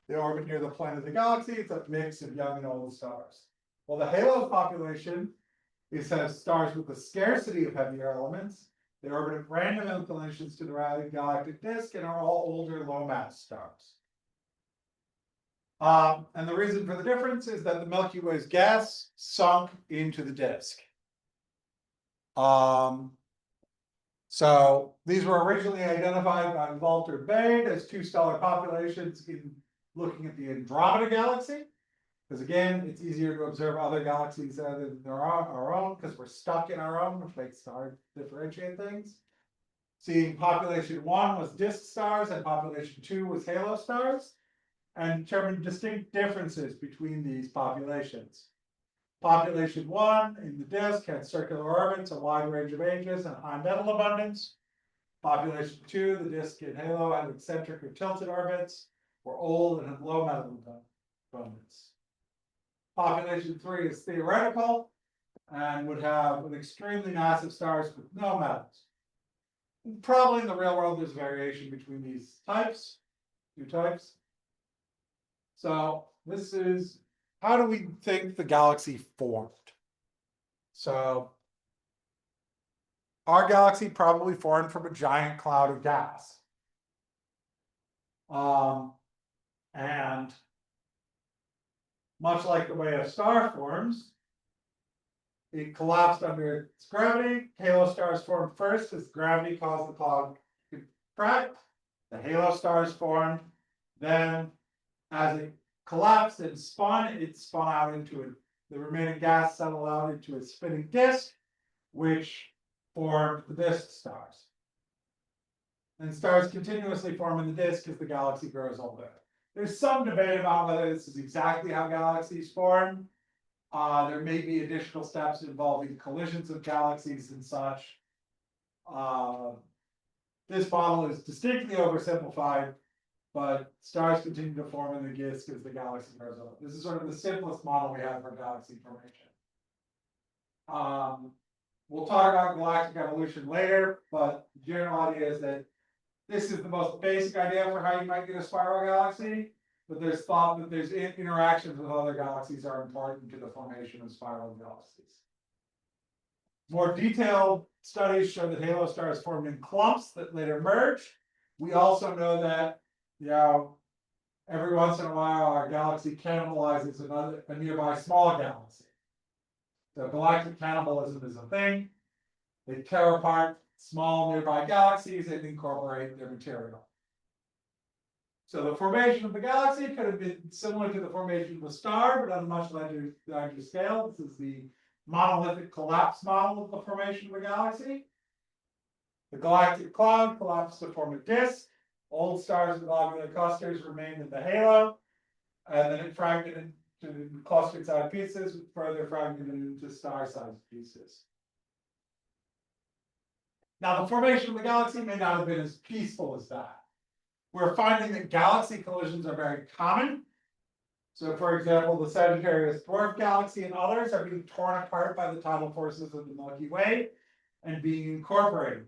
They orbit near the plane of the galaxy. It's a mix of young and old stars. Well, the halo population has stars with a scarcity of heavier elements. They orbit at random inclinations to the galactic disk and are all older, low-mass stars. And the reason for the difference is that the Milky Way's gas sunk into the disk. So these were originally identified by Walter Baade as two stellar populations in looking at the Andromeda galaxy. Because again, it's easier to observe other galaxies other than our own, because we're stuck in our own, which makes it hard to differentiate things. Seeing population 1 was disk stars and population 2 was halo stars, and determined distinct differences between these populations. Population 1 in the disk had circular orbits, a wide range of ages, and high metal abundance. Population 2, the disk and halo, had eccentric or tilted orbits, were old and had low metal abundance. Population 3 is theoretical and would have an extremely massive stars with no metals. Probably in the real world, there's variation between these types, two types. So this is, how do we think the galaxy formed? So our galaxy probably formed from a giant cloud of gas. And much like the way a star forms, it collapsed under its gravity. Halo stars formed first as gravity caused the cloud to contract. The halo stars formed. Then, as it collapsed and spun, it spun out into the remaining gas settled out into a spinning disk, which formed the disk stars. And stars continuously form in the disk as the galaxy grows older. There's some debate about whether this is exactly how galaxies form. There may be additional steps involving collisions of galaxies and such. This model is distinctly oversimplified, but stars continue to form in the disk as the galaxy grows older. This is sort of the simplest model we have for galaxy formation. We'll talk about galactic evolution later, but the general idea is that this is the most basic idea for how you might get a spiral galaxy, but there's thought that there's interactions with other galaxies are important to the formation of spiral galaxies. More detailed studies show that halo stars formed in clumps that later merged. We also know that, every once in a while our galaxy cannibalizes a nearby small galaxy. So galactic cannibalism is a thing. They tear apart small nearby galaxies and incorporate their material. So the formation of the galaxy could have been similar to the formation of a star, but on a much larger scale. This is the monolithic collapse model of the formation of a galaxy. The galactic cloud collapsed to form a disk. Old stars with globular clusters remained in the halo, and then it fragmented into clustered-sized pieces, further fragmented into star-sized pieces. Now, the formation of the galaxy may not have been as peaceful as that. We're finding that galaxy collisions are very common. So, for example, the Sagittarius dwarf galaxy and others are being torn apart by the tidal forces of the Milky Way and being incorporated.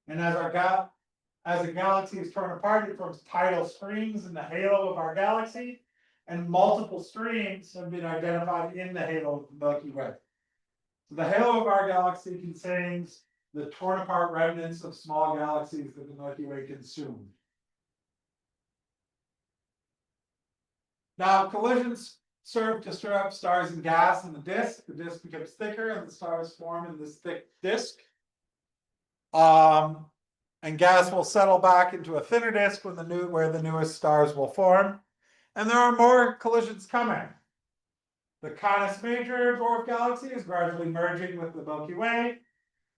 And as a galaxy is torn apart, it forms tidal streams in the halo of our galaxy. and multiple streams have been identified in the halo of the Milky Way. So the halo of our galaxy contains the torn apart remnants of small galaxies that the Milky Way consumed. Now, collisions serve to stir up stars and gas in the disk. The disk becomes thicker and the stars form in this thick disk. And gas will settle back into a thinner disk when where the newest stars will form. And there are more collisions coming. The Canis Major dwarf galaxy is gradually merging with the Milky Way,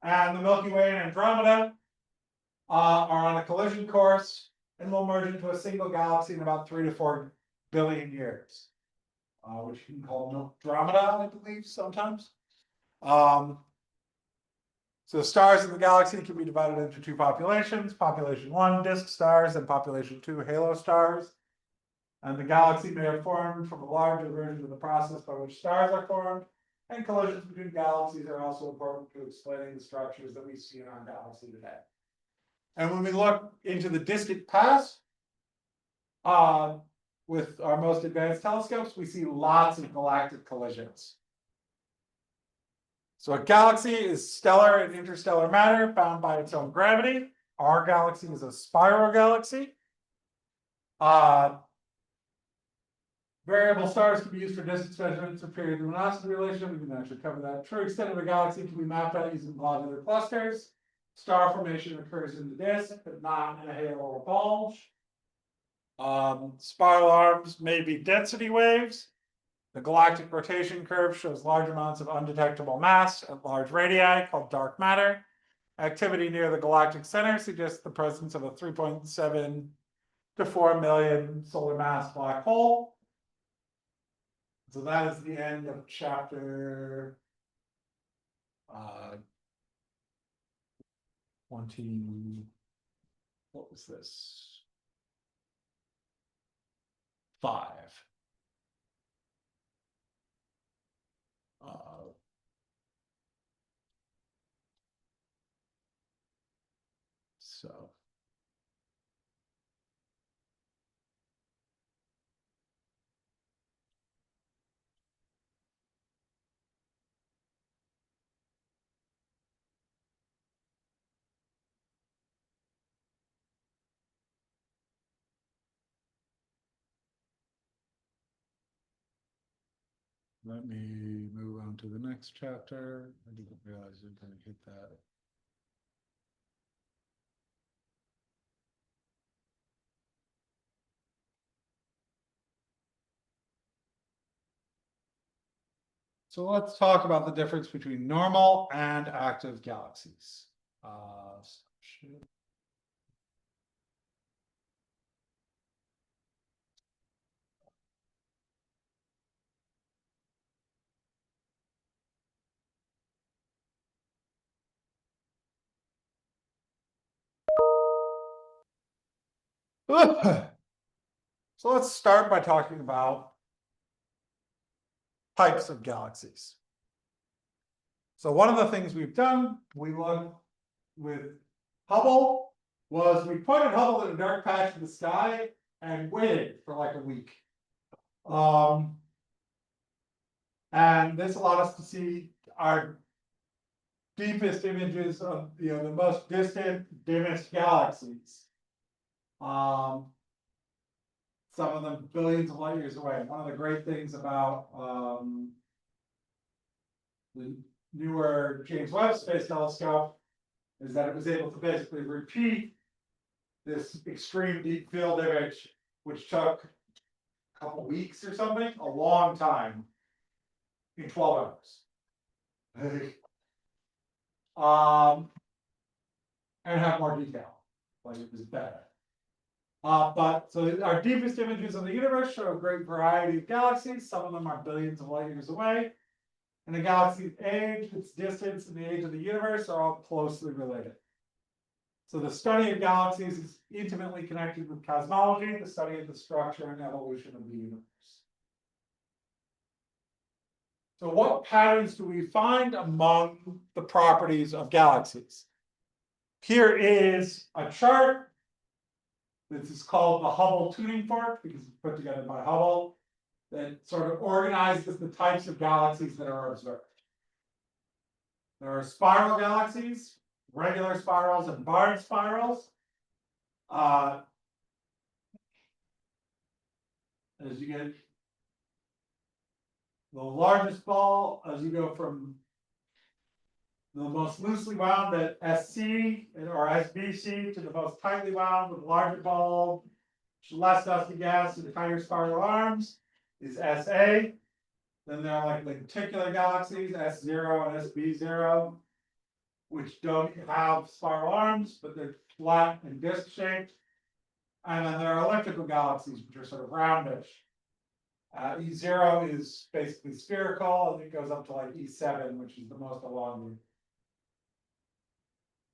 and the Milky Way and Andromeda are on a collision course and will merge into a single galaxy in about 3 to 4 billion years, which you can call Andromeda, I believe, sometimes. So stars in the galaxy can be divided into two populations: population 1, disk stars, and population 2, halo stars. And the galaxy may have formed from a larger version of the process by which stars are formed, and collisions between galaxies are also important to explaining the structures that we see in our galaxy today. And when we look into the distant past, with our most advanced telescopes, we see lots of galactic collisions. So a galaxy is stellar and interstellar matter bound by its own gravity. Our galaxy is a spiral galaxy. Variable stars can be used for distance measurements of period luminosity relation. We can actually cover that. True extent of a galaxy can be mapped out using globular clusters. Star formation occurs in the disk, but not in a halo or bulge. Spiral arms may be density waves. The galactic rotation curve shows large amounts of undetectable mass at large radii called dark matter. Activity near the galactic center suggests the presence of a 3.7 to 4 million solar mass black hole. So that is the end of chapter 20. What was this? 5. Let me move on to the next chapter. I didn't realize I was going to hit that. So let's talk about the difference between normal and active galaxies. So let's start by talking about types of galaxies. So one of the things we've done, we looked with Hubble, was we pointed Hubble in a dark patch in the sky and waited for like a week. And this allowed us to see our deepest images of the most distant, dimmest galaxies. Some of them billions of light years away. One of the great things about the newer James Webb Space Telescope is that it was able to basically repeat this extreme deep field image, which took a couple weeks or something, a long time, in 12 hours. And have more detail, like it was better. But so our deepest images of the universe show a great variety of galaxies. Some of them are billions of light years away. And the galaxy's age, its distance, and the age of the universe are all closely related. So the study of galaxies is intimately connected with cosmology, the study of the structure and evolution of the universe. So what patterns do we find among the properties of galaxies? Here is a chart. This is called the Hubble tuning fork because it's put together by Hubble. that sort of organizes the types of galaxies that are observed. There are spiral galaxies, regular spirals, and barred spirals. As you get the largest ball, as you go from the most loosely wound at SC or SBC to the most tightly wound with larger ball, less dusty gas and tighter spiral arms is SA. Then there are like lenticular galaxies, S0 and SB0, which don't have spiral arms, but they're flat and disc shaped. And then there are elliptical galaxies, which are sort of roundish. E0 is basically spherical, and it goes up to like E7, which is the most elongated.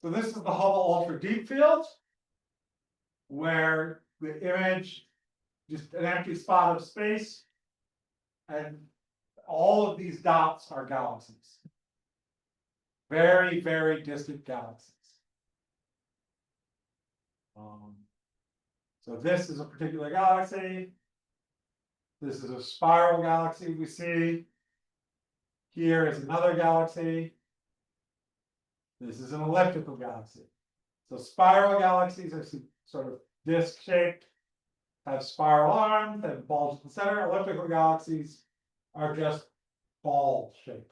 So this is the Hubble Ultra Deep Field, where the image, just an empty spot of space, and all of these dots are galaxies. Very, very distant galaxies. So this is a particular galaxy. This is a spiral galaxy we see. Here is another galaxy. This is an elliptical galaxy. So spiral galaxies are sort of disc-shaped, have spiral arms, have bulge in the center. Elliptical galaxies are just ball-shaped.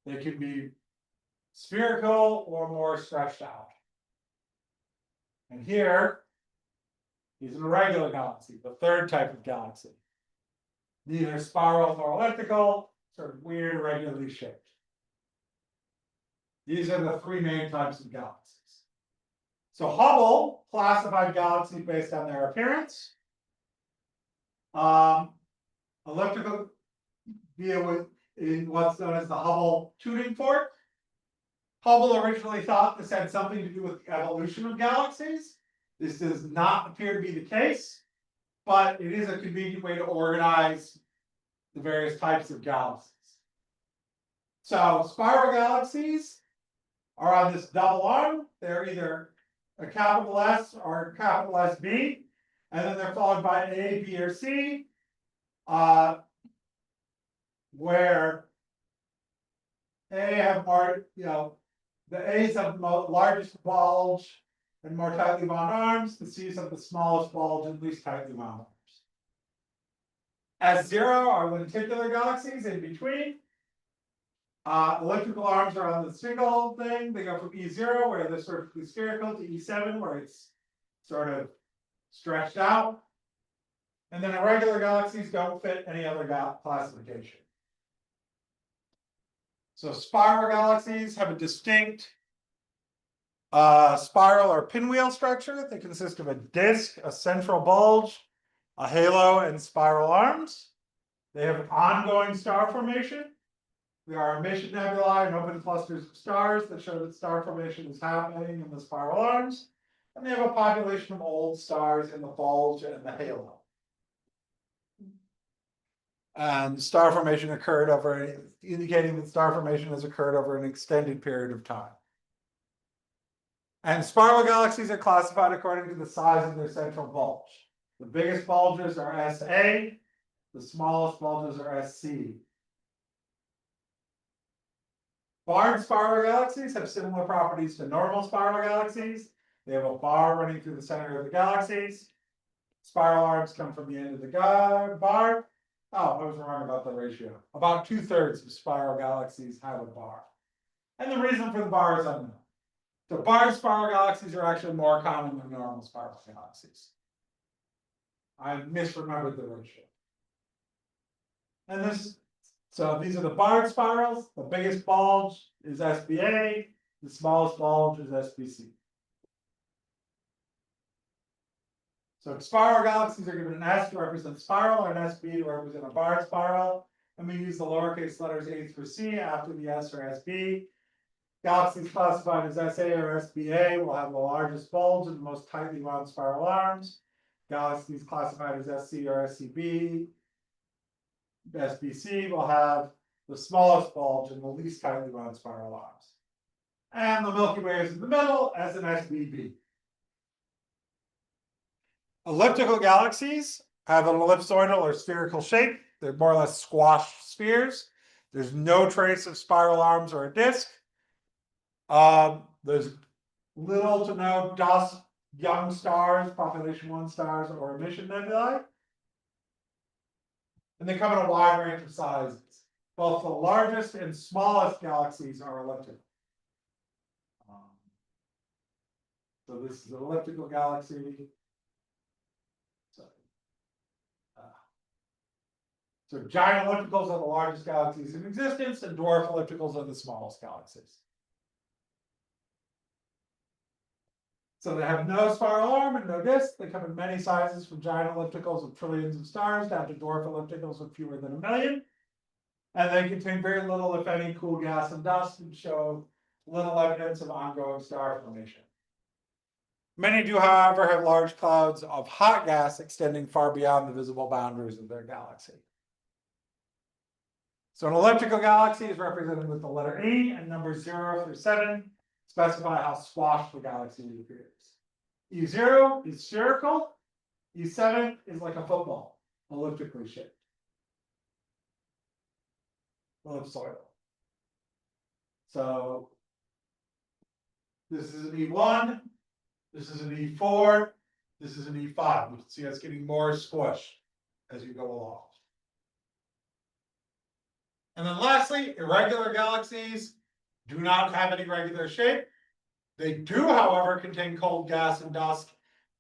They can be spherical or more stretched out. And here is an irregular galaxy, the third type of galaxy. Neither spiral nor elliptical, sort of weird, irregularly shaped. These are the three main types of galaxies. So Hubble classified galaxies based on their appearance. Elliptical via in what's known as the Hubble tuning fork. Hubble originally thought this had something to do with the evolution of galaxies. This does not appear to be the case, but it is a convenient way to organize the various types of galaxies. So spiral galaxies are on this double arm. They're either a capital S or a capital SB, and then they're followed by A, B, or C, where A have more, the A's have the largest bulge and more tightly wound arms. The C's have the smallest bulge and least tightly wound arms. S0 are lenticular galaxies in between. Elliptical arms are on the single thing. They go from E0, where they're sort of spherical, to E7, where it's sort of stretched out. And then irregular galaxies don't fit any other classification. So spiral galaxies have a distinct spiral or pinwheel structure. They consist of a disk, a central bulge, a halo, and spiral arms. They have ongoing star formation. There are emission nebulae and open clusters of stars that show that star formation is happening in the spiral arms. And they have a population of old stars in the bulge and the halo. And star formation occurred over, indicating that star formation has occurred over an extended period of time. And spiral galaxies are classified according to the size of their central bulge. The biggest bulges are SA, the smallest bulges are SC. Barred spiral galaxies have similar properties to normal spiral galaxies. They have a bar running through the center of the galaxies. Spiral arms come from the end of the bar. Oh, I was wrong about the ratio. About 2/3 of spiral galaxies have a bar. And the reason for the bar is unknown. So barred spiral galaxies are actually more common than normal spiral galaxies. I misremembered the ratio. And so these are the barred spirals. The biggest bulge is SBA. The smallest bulge is SBC. So spiral galaxies are given an S to represent spiral, or an SB to represent a barred spiral. And we use the lowercase letters A through C after the S or SB. Galaxies classified as SA or SBA will have the largest bulge and the most tightly wound spiral arms. Galaxies classified as SC or SCB, SBC will have the smallest bulge and the least tightly wound spiral arms. And the Milky Way is in the middle as an SBB. Elliptical galaxies have an ellipsoidal or spherical shape. They're more or less squash spheres. There's no trace of spiral arms or a disk. There's little to no dust, young stars, population 1 stars, or emission nebulae. And they come in a wide range of sizes. Both the largest and smallest galaxies are elliptical. So this is an elliptical galaxy. So giant ellipticals are the largest galaxies in existence, and dwarf ellipticals are the smallest galaxies. So they have no spiral arm and no disk. They come in many sizes, from giant ellipticals with trillions of stars down to dwarf ellipticals with fewer than 1 million. And they contain very little, if any, cool gas and dust, and show little evidence of ongoing star formation. Many do, however, have large clouds of hot gas extending far beyond the visible boundaries of their galaxy. So an elliptical galaxy is represented with the letter E, and numbers 0 through 7 specify how squashed the galaxy appears. E0 is spherical. E7 is like a football, elliptically shaped. Ellipsoidal. So this is an E1, this is an E4, this is an E5. You can see it's getting more squish as you go along. And then lastly, irregular galaxies do not have any regular shape. They do, however, contain cold gas and dust,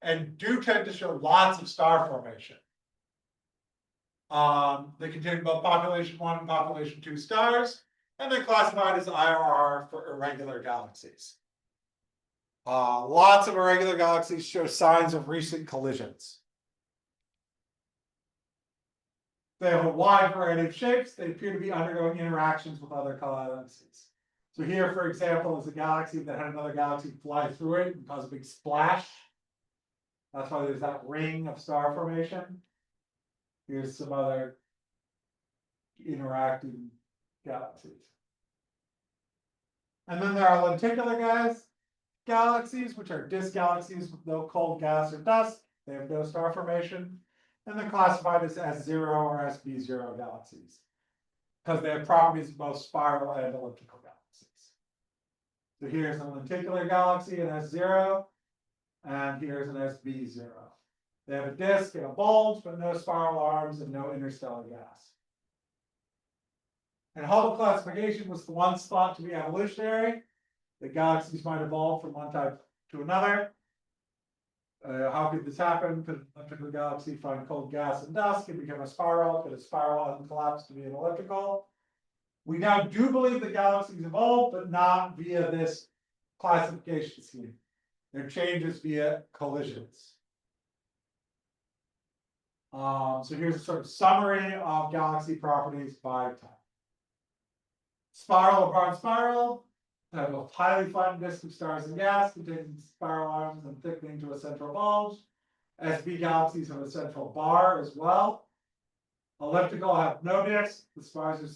and do tend to show lots of star formation. They contain both population 1 and population 2 stars, and they're classified as IRR for irregular galaxies. Lots of irregular galaxies show signs of recent collisions. They have a wide variety of shapes. They appear to be undergoing interactions with other galaxies. So here, for example, is a galaxy that had another galaxy fly through it and cause a big splash. That's why there's that ring of star formation. Here's some other interacting galaxies. And then there are lenticular galaxies, which are disk galaxies with no cold gas or dust. They have no star formation. And they're classified as S0 or SB0 galaxies, because they have properties of both spiral and elliptical galaxies. So here's a lenticular galaxy, an S0, and here's an SB0. They have a disk and a bulge, but no spiral arms and no interstellar gas. And Hubble classification was the once thought to be evolutionary. The galaxies might evolve from one type to another. How could this happen? Could an elliptical galaxy find cold gas and dust and become a spiral? Could a spiral uncollapse to be an elliptical? We now do believe the galaxies evolved, but not via this classification scheme. They're changes via collisions. So here's a sort of summary of galaxy properties by type. Spiral or barred spiral have a highly flattened disk of stars and gas containing spiral arms and thickening to a central bulge. SB galaxies have a central bar as well. Elliptical have no disk. The stars are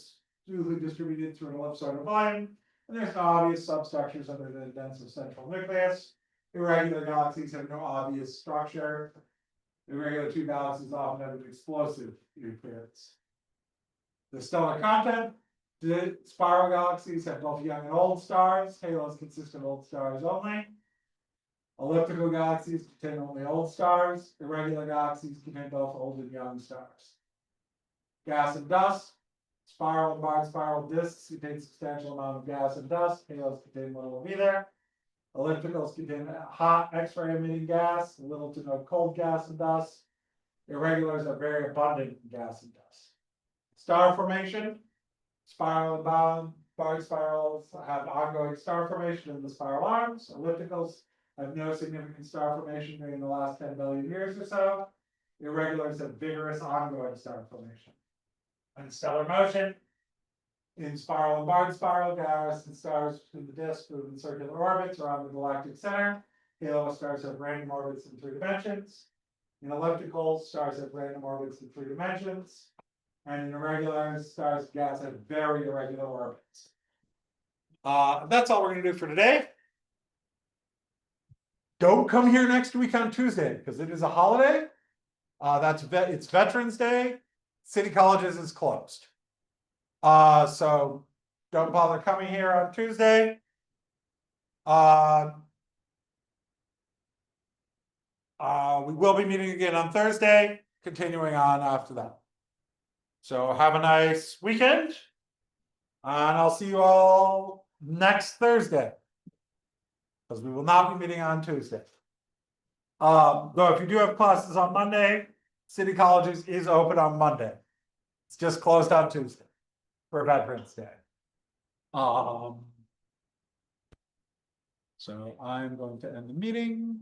smoothly distributed through an ellipsoidal volume, and there's no obvious substructures under the denser central nucleus. Irregular galaxies have no obvious structure. Irregular 2 galaxies often have an explosive appearance. The stellar content. The spiral galaxies have both young and old stars. Halos consist of old stars only. Elliptical galaxies contain only old stars. Irregular galaxies contain both old and young stars. Gas and dust. Spiral and barred spiral disks contain substantial amount of gas and dust. Halos contain little of either. Ellipticals contain hot X-ray emitting gas, little to no cold gas and dust. Irregulars are very abundant in gas and dust. Star formation. Spiral and barred spirals have ongoing star formation in the spiral arms. Ellipticals have no significant star formation during the last 10 billion years or so. Irregulars have vigorous ongoing star formation. And stellar motion. In spiral and barred spiral, gas and stars between the disk move in circular orbits around the galactic center. Halo stars have random orbits in 3 dimensions. In ellipticals, stars have random orbits in 3 dimensions. And in irregular stars and gas have very irregular orbits. That's all we're going to do for today. Don't come here next week on Tuesday because it is a holiday. It's Veterans Day. City Colleges is closed. So don't bother coming here on Tuesday. We will be meeting again on Thursday, continuing on after that. So have a nice weekend. And I'll see you all next Thursday. Because we will not be meeting on Tuesday. Though if you do have classes on Monday, City Colleges is open on Monday. It's just closed on Tuesday for Veterans Day. So I'm going to end the meeting.